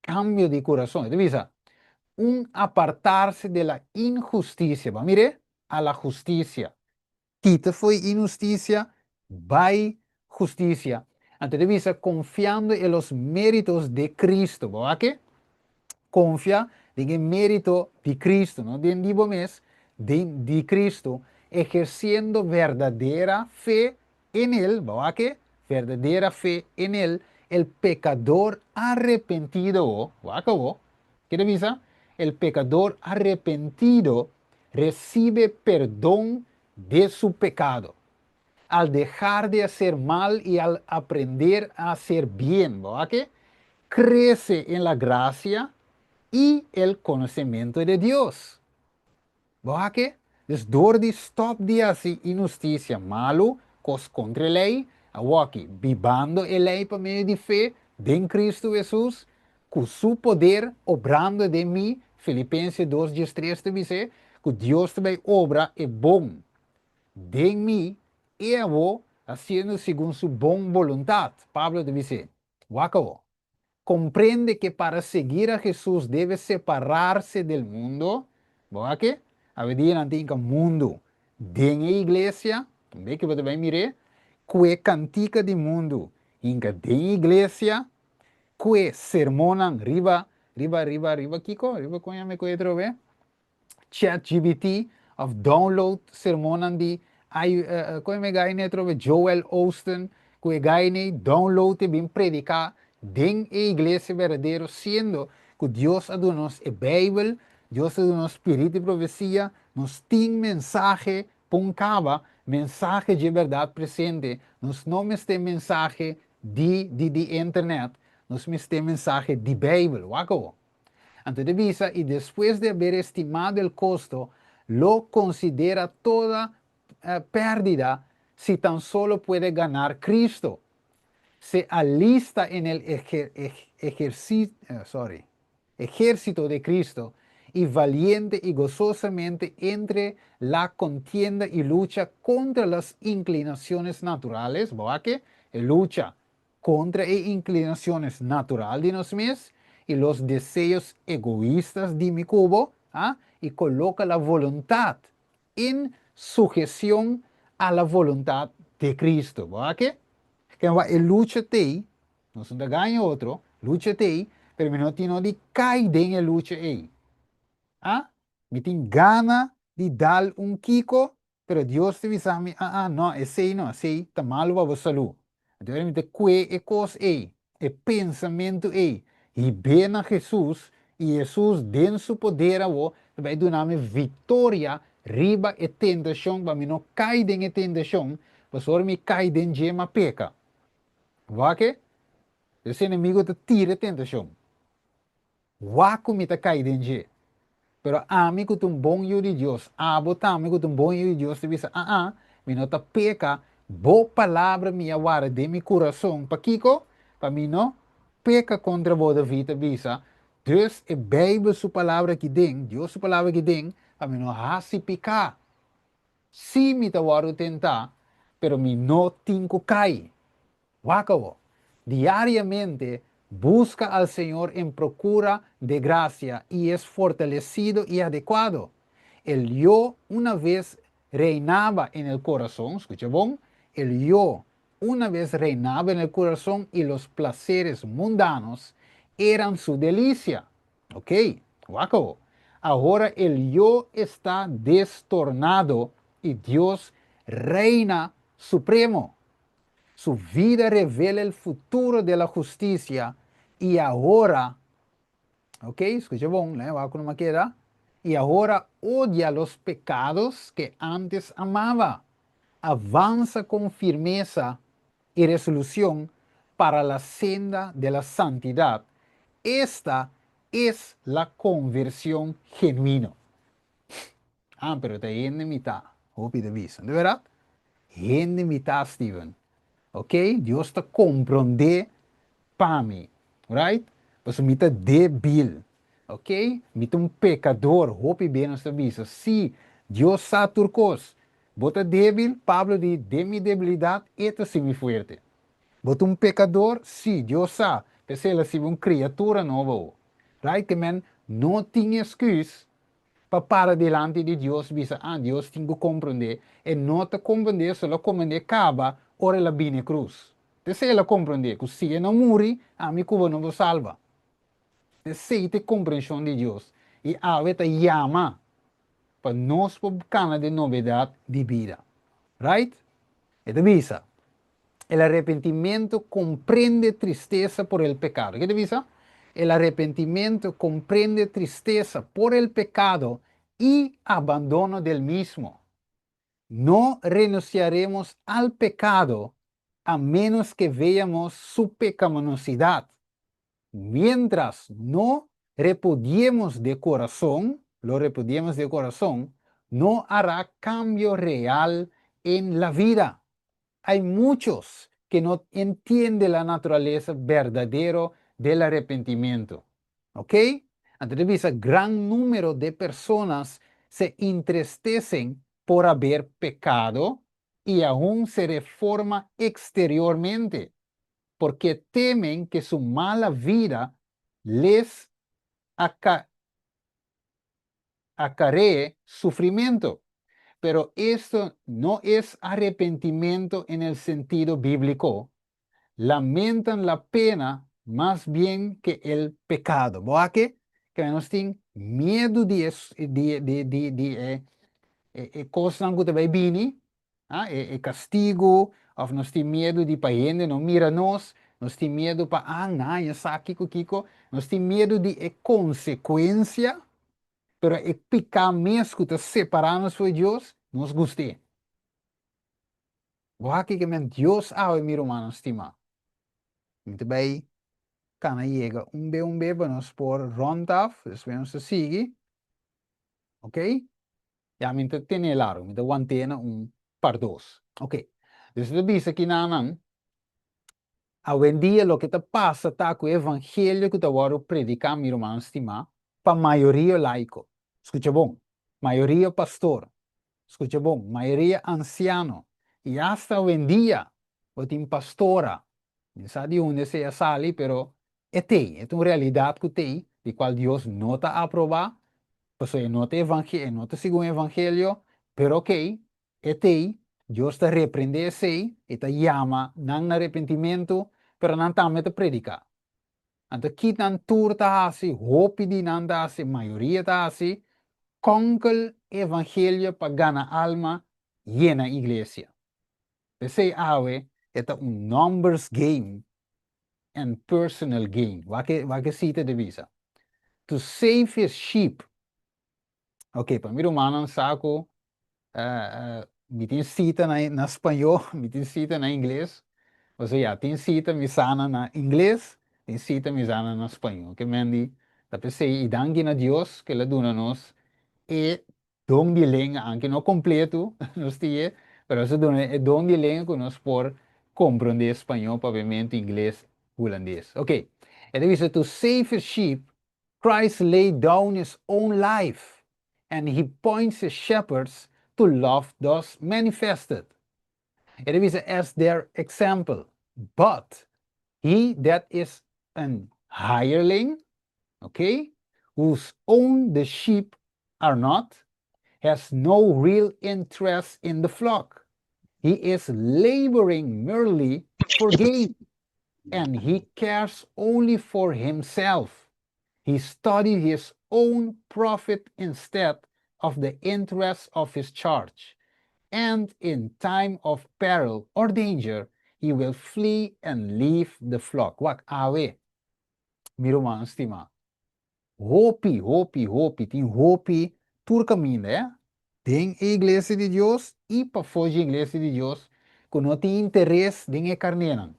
cambio de coração. Então, visa, apartar-se de la injusticia. Mire, a la justicia. Quita foi injusticia, vai justicia. Então, visa, confiando en los méritos de Cristo. ¿Va qué? Confia en el mérito de Cristo, ¿no? De vivo mes de Cristo, ejerciendo verdadera fe en Él, ¿va qué? Verdadera fe en Él, el pecador arrepentido, ¿va qué? ¿Qué revisa? el pecador arrepentido recibe perdón de su pecado al dejar de hacer mal y al aprender a hacer bien, ¿verdad? Que crece en la gracia y el conocimiento de Dios. ¿Verdad que? Dus door die stop die hace injusticia malo, cos contra lei, aqui, vivando a lei por meio de fé em Cristo Jesus, com su poder obrando de mim, Filipenses 2:3 te dice, que Deus também obra é bom de mim e eu haciendo segundo su bom voluntad. Pablo te dice, Wakawo, comprende que para seguir a Jesús debe separarse del mundo, ¿verdad que? A ver, nanti en mundo, de la iglesia, ve que você vai mirar, que cantica de mundo, inca de iglesia, que sermonan riba, Kiko, riba, conhece que trove? ChatGPT of download sermonen die kom me gai ne trove Joel Austin que gai ne download e bem predicar den a igreja verdadeiro sendo que Deus a nos a Bíblia Deus a nos espírito de profecia nos tem mensagem poncava mensagem de verdade presente nos não este mensagem de internet nos este mensagem de Bíblia wako ante divisa y después de haber estimado el costo, lo considera toda pérdida si tan solo puede ganar Cristo. Se alista en el ejército de Cristo y valiente y gozosamente entre la contienda y lucha contra las inclinaciones naturales, ¿verdad que? Lucha contra las inclinaciones naturales de nosotros y los deseos egoístas de mi cubo, ¿ah? Y coloca la voluntad en sujeción a la voluntad de Cristo, ¿verdad que? Que lucha te, no son de ganho otro, lucha te, pero no tiene de cair en el lucha ahí. ¿Ah? Me tiene gana de dar un kiko, pero Dios te dice a mí, no, ese no, ese está malo para la salud. Entonces, me te cue e cos ahí, e pensamento ahí, y ven a Jesús, y Jesús, den su poder a vos, va a darme victoria, riba e tentación, para mí no caer en tentación, pues ahora me cae en gema peca. ¿Va que? Ese enemigo te tira tentación. Waku me te cae en gema. Pero a mí que un bom yo de Dios, a botar mí que un bom yo de Dios, te dice, me no te peca, bo palabra mi aguarda de mi corazón, pa Kiko, pa mí no peca contra vos de vida, visa. Dus é Bíblia sua palavra que tem, Deus sua palavra que tem, para mim não se pecar. Se me tawaro tentar, pero me não tinco cai. Wakawo. Diariamente busca al Señor en procura de gracia y es fortalecido y adecuado. El yo una vez reinaba en el corazón, escucha bon, el yo una vez reinaba en el corazón y los placeres mundanos eran su delicia. Ok, Wakawo. Ahora el yo está destornado y Dios reina supremo. Su vida revela el futuro de la justicia y ahora, ok, escucha bon, va con una queda, y ahora odia los pecados que antes amaba. Avanza con firmeza y resolución para la senda de la santidad. Esta es la conversión genuina. Pero te en mitad, hopi de visa, ¿de verdad? En mitad, Steven. Ok? Dios te comprende para mí. Right? Pues me está débil. Ok? Me está un pecador. Hope bem esta visa. Si Dios sabe turcos. Bota débil, Pablo dice, de mi debilidad, esta sí mi fuerte. Bota un pecador, si Dios sabe. Pero él es una criatura nueva. Right? Que man, no tiene excusa para delante de Deus, visa, Deus tem que compreender, e não te compreender, só compreender acaba, ora la bine cruz. Se ela compreender que se não morre, a mim cuba não vos salva. Se te compreensão de Deus, e a vez te llama, para nós buscar de novidade de vida. Right? E te visa, el arrepentimiento comprende tristeza por el pecado. ¿Qué te visa? El arrepentimiento comprende tristeza por el pecado y abandono del mismo. No renunciaremos al pecado a menos que veamos su pecaminosidad. Mientras no repudiemos de corazón, lo repudiemos de corazón, no hará cambio real en la vida. Hay muchos que no entienden la naturaleza verdadera del arrepentimiento. ¿Ok? Entonces, gran número de personas se entristecen por haber pecado y aún se reforma exteriormente, porque temen que su mala vida les acarree sufrimiento. Pero esto no es arrepentimiento en el sentido bíblico. Lamentan la pena más bien que el pecado. ¿Verdad que nos tienen miedo de cosas que vai bini, castigo, ou nós temos medo de paende, não mira nós temos medo para, não, eu sei, Kiko, nós temos medo de consequência, pero picar mesmo que separar-nos de Deus, nos gostei. Waki que men Deus ao miro mano estima. Muito bem, cana chega um be para nós por rondaf, vamos seguir, ok? Ja, minta tiene largo, minta guantena par dos. Ok. Dus we dice que nanan, hoy en día lo que te pasa está con el evangelio que te voy a predicar, mi hermano estimado, para mayoría laico. Escucha bon, mayoría pastor. Escucha bon, mayoría anciano. Y hasta hoy en día, o tin pastora. No sé de dónde se sale, pero es una realidad que te, de cual Dios no te aprova. Pues no te evangelio, no te sigo un evangelio, pero ok, Dios te reprende ese, y te llama, nan arrepentimiento, pero nan también te predica. Entonces, quitan turta así, hopi di nanda así, mayoría ta así, con el evangelio para ganar alma, llena iglesia. Ese ave, es un numbers game and personal game. Wat que cita de visa. To save his sheep. Ok, para mí romano saco, me tem cita na espanhol, me tem cita na inglês. Ou seja, tem cita me sana na inglês, tem cita me sana na espanhol. Que mendi, da pensei, e dangue na Deus que ele dona nos, e dom de língua, anche não completo, nos tie, pero se dona é dom de língua que nós por compreender espanhol, provavelmente inglês, holandês. Ok, e dice, to save his sheep, Christ laid down his own life, and he points his shepherds to love thus manifested. It is as their example. But he that is an hireling, okay, whose own the sheep are not, has no real interest in the flock. He is laboring merely for gain, and he cares only for himself. He studies his own profit instead of the interest of his charge. And in time of peril or danger, he will flee and leave the flock. Wak awe, miro man stima. Hopi, tem hopi, turcaminda, tem a igreja de Deus e para fugir a igreja de Deus, que não tem interesse em carneira.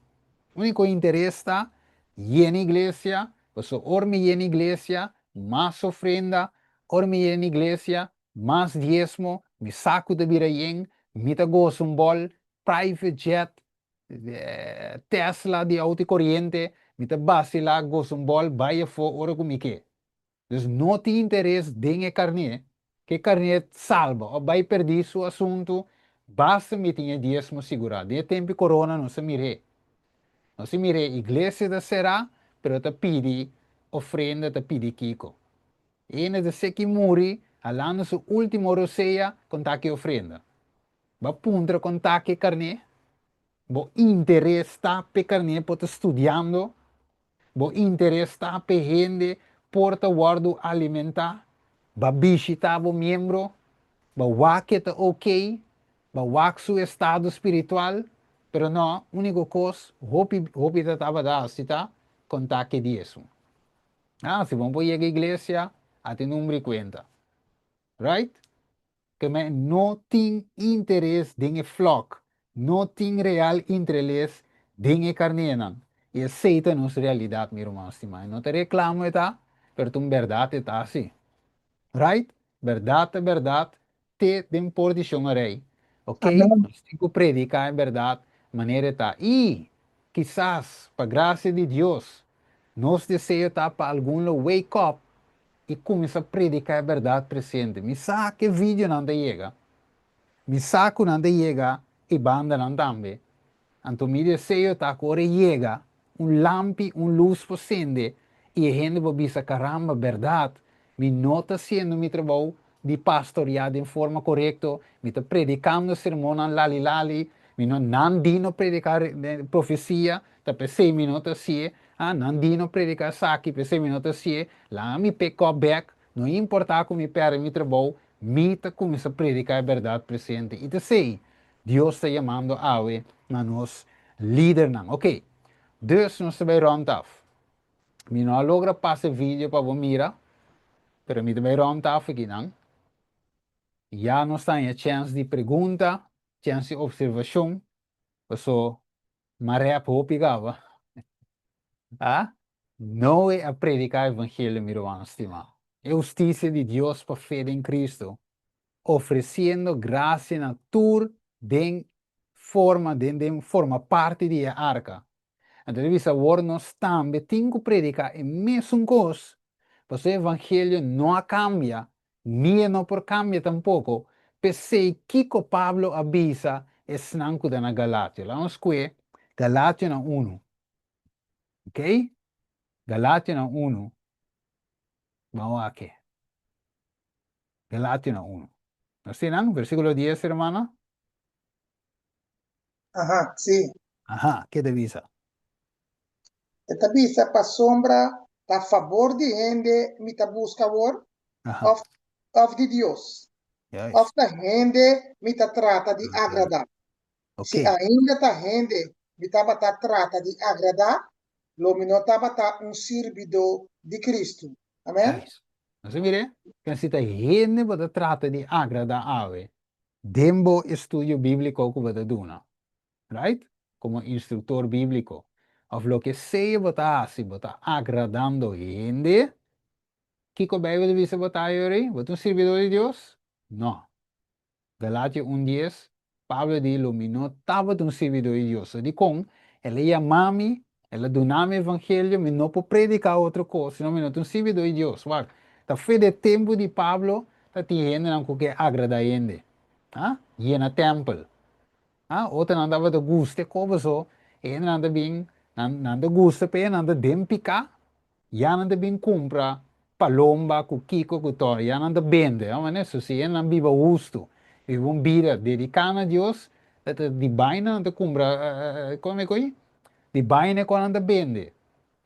O único interesse está en la iglesia, pues orme en la iglesia, más ofrenda, orme en la iglesia, más diezmo, mi saco de birayen, mi te gozo un bol, private jet, Tesla de auto corriente, mi te base lá, gozo un bol, vaya fo, ora como que. Dus não te interesse em carne, que carne salva, ou vai perder seu assunto, basta me tinha diezmo segurado. De tempo corona não se mire. Não se mire, igreja da será, pero te pidi ofrenda, te pidi kiko. E de se que muri, alando su último roseia, con taque ofrenda. Va puntra con taque carne, bo interesse está pe carne, por estudiando, bo interesse está pe gente, porta guardo alimentar, ba visita bo miembro, ba waket ok, ba wak su estado espiritual, pero no, único cosa, hopi da taba da cita, contaque diezmo. Ah, se vamos ir a la iglesia, a tener un cuenta. Right? Que me no tiene interés en el flock, no tiene real interés en el carne. Y aceita nuestra realidad, mi hermano estimado. No te reclamo, está, pero tu verdad está así. Right? Verdad é verdade, te tem por rei. Ok? Amém. Nós temos que predicar a verdade, maneira tá. E, quizás, para graça de Deus, nós desejamos tá para algum wake up e começar a predicar a verdade presente. Me saque vídeo não chega. Me saco não chega e banda não também. Então, mi desejo tá agora chega lampi, luz acende e a gente vai pensar, caramba, verdade, me não está sendo meu trabalho de pastorear de forma correta, me está predicando sermão lali lali, me não dino predicar profecia, tá pensei me não está se, não dino predicar saque, pensei me não está se, lá me pick up back, não importa como me perde meu trabalho, me está começando a predicar a verdade presente e te sei, Deus está chamando a nós líder não. Ok, dus nós também rond af. Mi não logra passar vídeo para você mirar, pero mi também rond af aqui não. Já nós temos a chance de pergunta, chance de observação, so maré para o pigava. Ah? Não é a predicar o evangelho, meu irmão estimado. É a justiça de Deus para fé em Cristo, oferecendo graça na tour de forma parte da arca. Então, visa agora nós também temos que predicar a mesma coisa. Mas o evangelho não cambia, nem não por cambia tampouco. Pensei que o Pablo avisa é snanco da Galátia. Vamos ver Galátia 1, ok? Galátia 1, vamos aqui. Galátia 1. ¿No tienen? Versículo 10, hermana. Aham, sim. Ajá, ¿qué te avisa? Esta visa para sombra a favor de gente mita busca word Ajá, of, of de Deus. Of yes. the gente mita trata de Okay. agradar. Ok, Se ainda tá gente mita bata trata de agradar, lo mino tá bata servidor de Cristo. Amém? yes. Entonces, mire, que si te gente que trata de agradar a Ave, dembo estudio bíblico que va duna, right? Como instructor bíblico. Of lo que sea bata hace, bata agradando gente, ¿Kiko Bible dice bata yori? ¿Bata un servidor de Dios? No. Galatia 1:10, Pablo dice, lo mi no estaba un servidor de Dios. Di con, ele llamami, ele donami evangelio, mi no può predicare outra cosa, sino mi no un servidor de Dios. Guarda, da fe de tempo di Pablo, da ti gente non che agrada a gente. Ah? Jena tempel. Ah? Outra não dava de gusto, como so, e não anda bem, não de gusto, pe, não de dempica, já não de bem compra, palomba, com kiko, com tor, já não de bende, mas isso sim, não viva gusto. E uma vida dedicada a Deus, de baina não de compra, como é que é? De baina quando não de bende.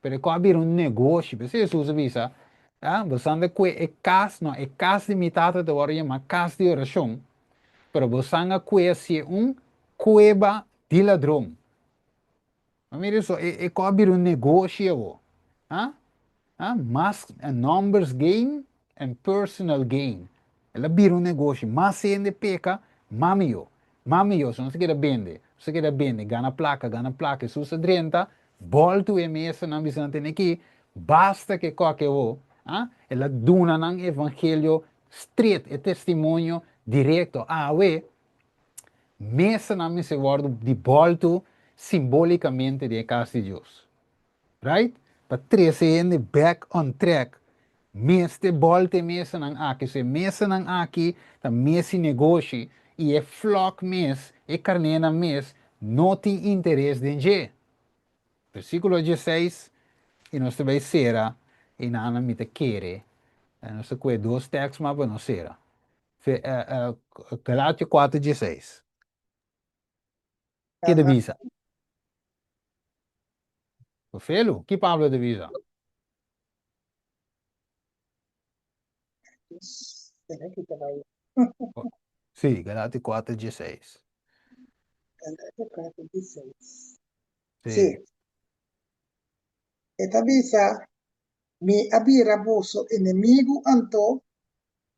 Pero quando abrir um negócio, você usa visa, ah, você anda com é casa, não, é casa limitada de hora, mas casa de oração. Pero você anda com esse cueva de ladrão. Mira isso, é como abrir um negócio, ah? Mas numbers gain and personal gain. Ela vira um negócio, mas se ainda peca, mamio. Mamio, se não se quer vender, se quer vender, gana placa, se você drenta, volta o MS na visão aqui, basta que qualquer o, ela duna ng evangelho straight, é testemunho direto, we, mesa na se guarda de volta simbolicamente de casa de Deus. Right? Para trazer back on track. Meste bolte mesa ng aki. Se mesa ng aki, ta mesi negócio, e é flock mes, é carnena mes, não tem interesse de je. Versículo 16, e nós também será, e nana me te quere. Nós temos dois textos, mas não será. Galátia 4:16. Que Aham. divisa? O felo? Que Pablo divisa? Será que tá aí? Sim, Galátia 4:16. Galatia 4:16. Sim. Sim. Esta visa Me abira boso inimigo anto,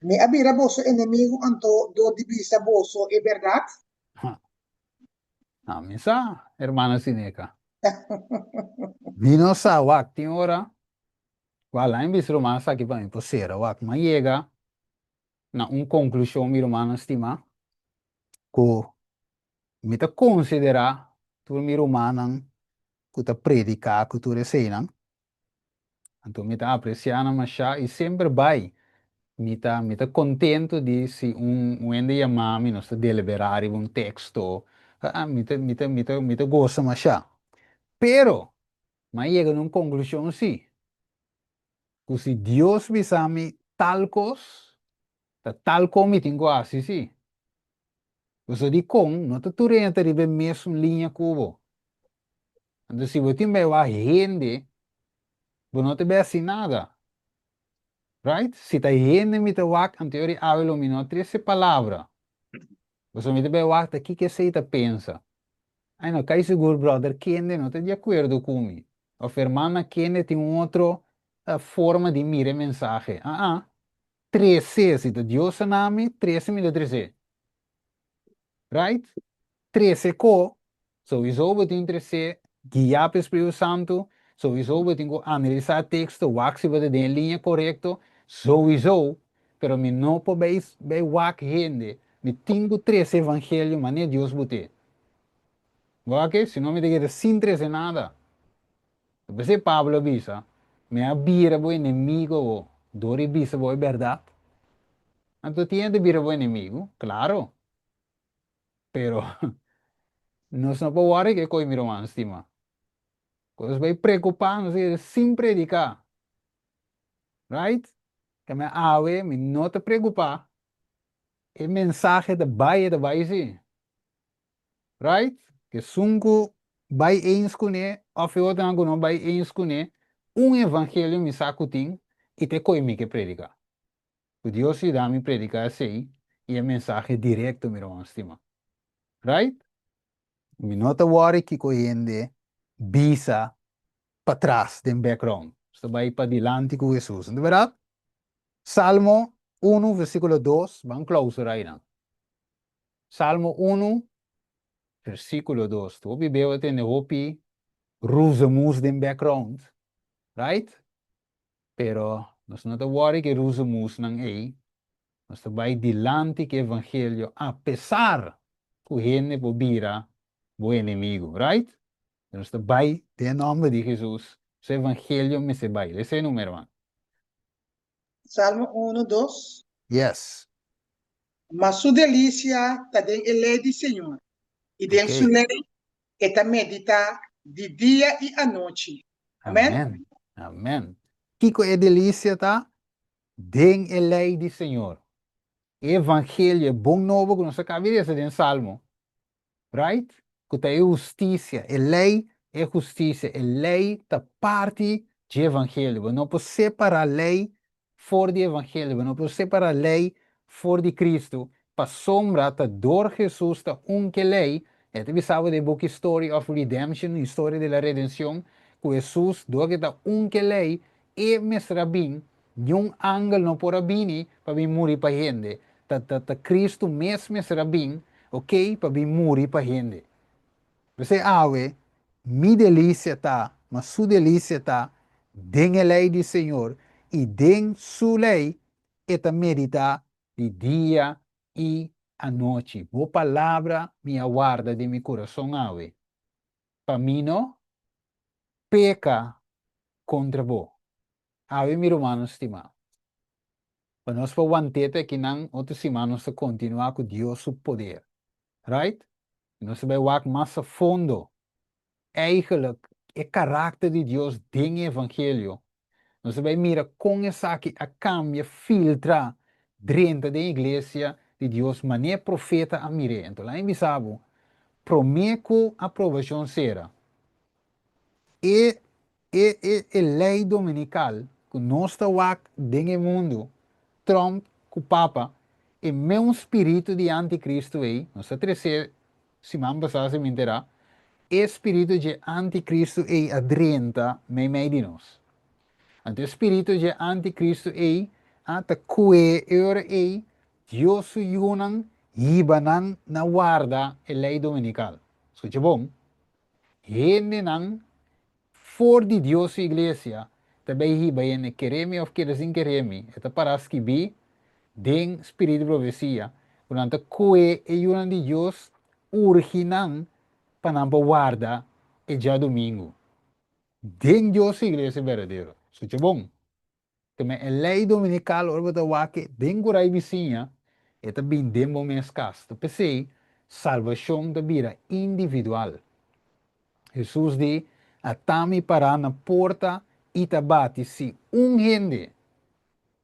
me abira boso inimigo anto do divisa boso, é verdade? Misa, hermana Sineca. Vino sa wak ting ora. Wala imbis romana sa ki pa mi posera wak. Ma llega na un conclusión mi romana stima. Ko mita considera tu mi romanan kuta predica kutu reseinan. Anto mita apreciana masha e sempre vai. Mita contento di si un ende chiamami non sta deliberare un testo. Mita gosta masha. Pero, ma llega a una conclusión sí. Que si Dios bisami talcos, tal como tengo así, sí. Você di com, não tá tudo entre ribe mesmo linha cubo. Então, se você tiver uma rende, você não te vê assim nada. Right? Se tá rende, me tá wak, em teoria, hablo, me não trece palavra. Você me te vê wak, aqui que você tá pensa. Ai, não, cai seguro, brother, Kende não tá de acordo comigo. A hermana Kende tem outra forma de mirar mensagem. 13, se Deus nome, 13 me dá 13. Right? 13 ko, sowieso betin 13, guiar pelo Espírito Santo, sowieso betin ko analisar texto, wak se bate den linha correcto, sowieso, pero mi no po bei wak gente, mi tingo 13 evangelho, mas nem Deus bote. Wak, se não me diga sin 13 nada. Você Pablo avisa, me abira bo inimigo, dori bisa bo verdade. Então tinha de bira bo inimigo, claro, pero nós não podemos worry que coi mi romano estima. Quando vai preocupar, não sei, sem predicar, right? Que me ave, me não te preocupar, é mensagem da vai sim, right? Que sunco vai eens com ele, of outra não vai eens com ele, evangelho me saco tim, e te coi me que predicar. O Deus se dá me predicar assim, e a mensagem direto, meu irmão, estima, right? Me não te worry que coende, bisa, para trás, den background. Você vai para diante com Jesus, não é verdade? Salmo 1, versículo 2, van closer ahí, ¿no? Salmo 1, versículo 2. Tu bibeu te ne hopi ruzemus den background, right? Pero nós não te worry que ruzemus nang ei. Nós te vai dilante que evangelho, apesar que o rene bobira o inimigo, right? Nós te vai, em nome de Jesus, o evangelho me se vai. Esse é o número, man. Salmo 1, 2. Yes. Mas sua delícia está dentro da lei do Senhor. E dentro Ok. sua lei está medita de dia e à noite. Amém? Amém. Amém. Kiko é delícia, tá? Den a lei do Senhor. Evangelho, bom novo, que nós acabamos de Salmo. Right? Que é justiça. A lei é justiça. A lei está parte de evangelho. Você não pode separar a lei fora do evangelho. Você não pode separar a lei fora de Cristo. Para sombra, tá dor Jesus, tá que lei. É te sabe de book Story of Redemption, história da redenção, que Jesus, do que tá que lei, e mestra bem, de ângulo não por abini, para vir morrer para gente. Tá Cristo mesmo mestra bem, ok? Para vir morrer para gente. Você awe, mi delícia tá, mas sua delícia tá, den a lei do Senhor, e den sua lei, eta medita de dia e a noite. Boa palavra me aguarda de meu coração, awe. Para mim, não, peca contra vos. Awe, meu irmão estimado. Para nós, para o que não, outros irmãos continuar com Deus, seu poder. Right? Nós vamos mais a fundo. Eigenlijk é caráter de Deus dentro do Evangelho. Nós vamos mirar como essa aqui a cambia, filtra dentro da igreja de Deus, mas nem profeta a mirar. Então, lá em Bissau, prometo a aprovação será. E lei dominical, que nós estamos dentro do mundo, Trump, com o Papa, e meu espírito de anticristo aí, nós estamos semana passada se me enterar, espírito de anticristo e adrenta me de nós. Ante espírito de anticristo ata kue eure Dios yunan yibanan na guarda a lei dominical. So bom, hende nan for di Dios iglesia, também hibayen queremi of queresin queremi, eta paras que bi, den espírito de profecia, portanto, kue yunan di Dios urginan panampa guarda e já domingo. Den Dios iglesia verdadeiro. So bom. Também a lei dominical orbita wake den gurai vizinha eta bin den momentos casto. Pensei, salvação da vida individual. Jesus di, atami para na porta ita bate si gente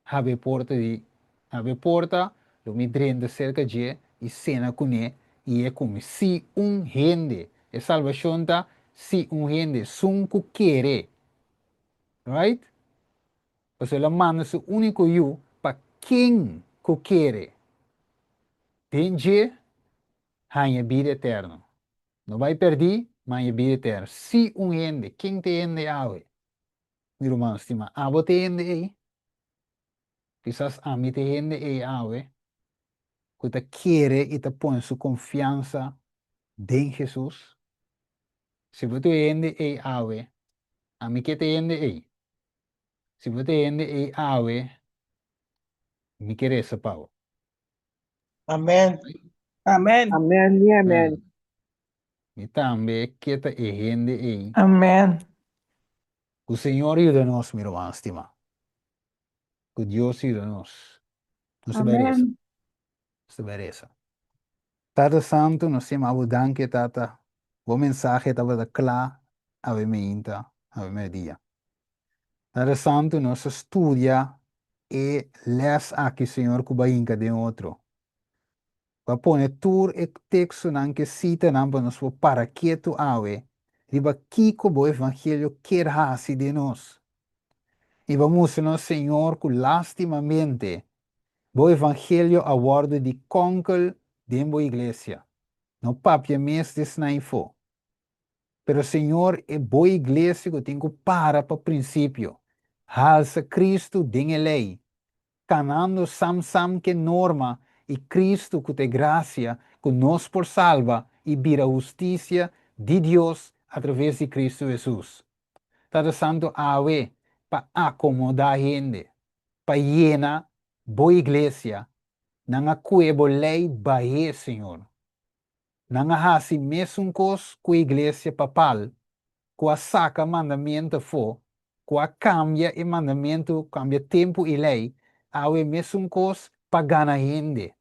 have porta, lo mi drende cerca de e cena com e é como si gente. E salvação da si gente sunku quere. Right? Pues ela manda seu único eu para quem que quer. Tem dia, ganha vida eterna. Não vai perder, mas é vida eterna. Se gente, quem te ende awe? Meu irmão, estima, abo te ende aí? Quizás a mim te ende aí awe? Que te quer e te põe sua confiança em Jesus. Se você ende aí awe, a mim que te ende aí? Se você ende aí awe, me quer essa pau. Amen. Amen. Amen. Yeah, amen. E também que te ende aí. Amen. Que o Senhor ajuda-nos, meu irmão, estima. Que Deus ajuda-nos. Não se merece. Amen. Se merece. Tata Santo, nós temos a danke, Tata. O mensagem estava da clá, a minha dia. Tata Santo, nós estudia e les aqui, Senhor, que vai de outro. Para pôr tur e texto não que cita não para nós para quieto ave. Riba kiko o evangelho quer hasi de nós. E vamos, Senhor, que lastimamente o evangelho a bordo de concal de boa igreja. Não papia mês de snaifo. Pero, Senhor, é boa igreja que tem que para princípio. Halsa Cristo den lei. Canando sam que norma e Cristo que te graça, que nos por salva e vira justiça de Deus através de Cristo Jesus. Tata Santo ave para acomodar a gente, para llenar boa igreja, não a cuebo lei bae, Senhor. Não a hasi mesmo cos com a igreja papal, com a saca mandamento for, com a cambia e mandamento, cambia tempo e lei, ave mesmo cos para ganhar gente.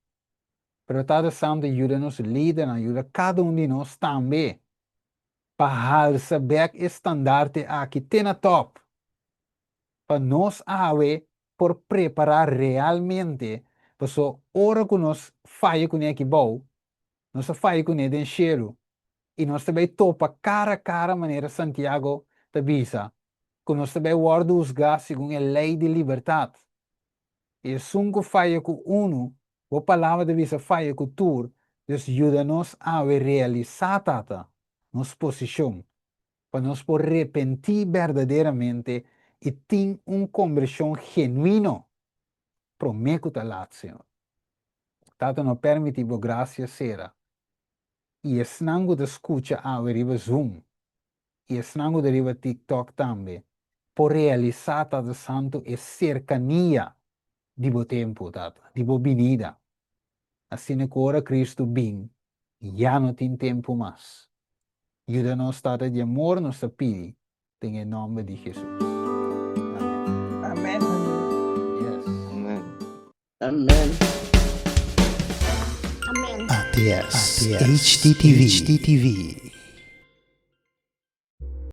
Pero Tata Santo ajuda-nos, líder, ajuda cada de nós também, para saber estandarte aqui tem na top. Para nós ave por preparar realmente, para só hora que nós falha com ele bom, nós falha com ele encheiro, e nós também topa cara maneira Santiago te visa, que nós também guarda os gás segundo a lei de liberdade. E sunco falha com uno, a palavra de visa falha com tur, ajuda-nos a realizar tata, nossa posição, para nós por arrepentir verdadeiramente e ter uma conversão genuína. Prometo lá, Senhor. Tata não permite a graça ser. E é nango de escuta a riba Zoom. E é nango de riba TikTok também. Por realizar Tata Santo e cercania de bo tempo, Tata, de bo venida. Assim que ora Cristo vem, já não tem tempo mais. Ajuda-nos, Tata, de amor, nos pede, em nome de Jesus. Amen. Yes. Amen. Amen. ATS HTTV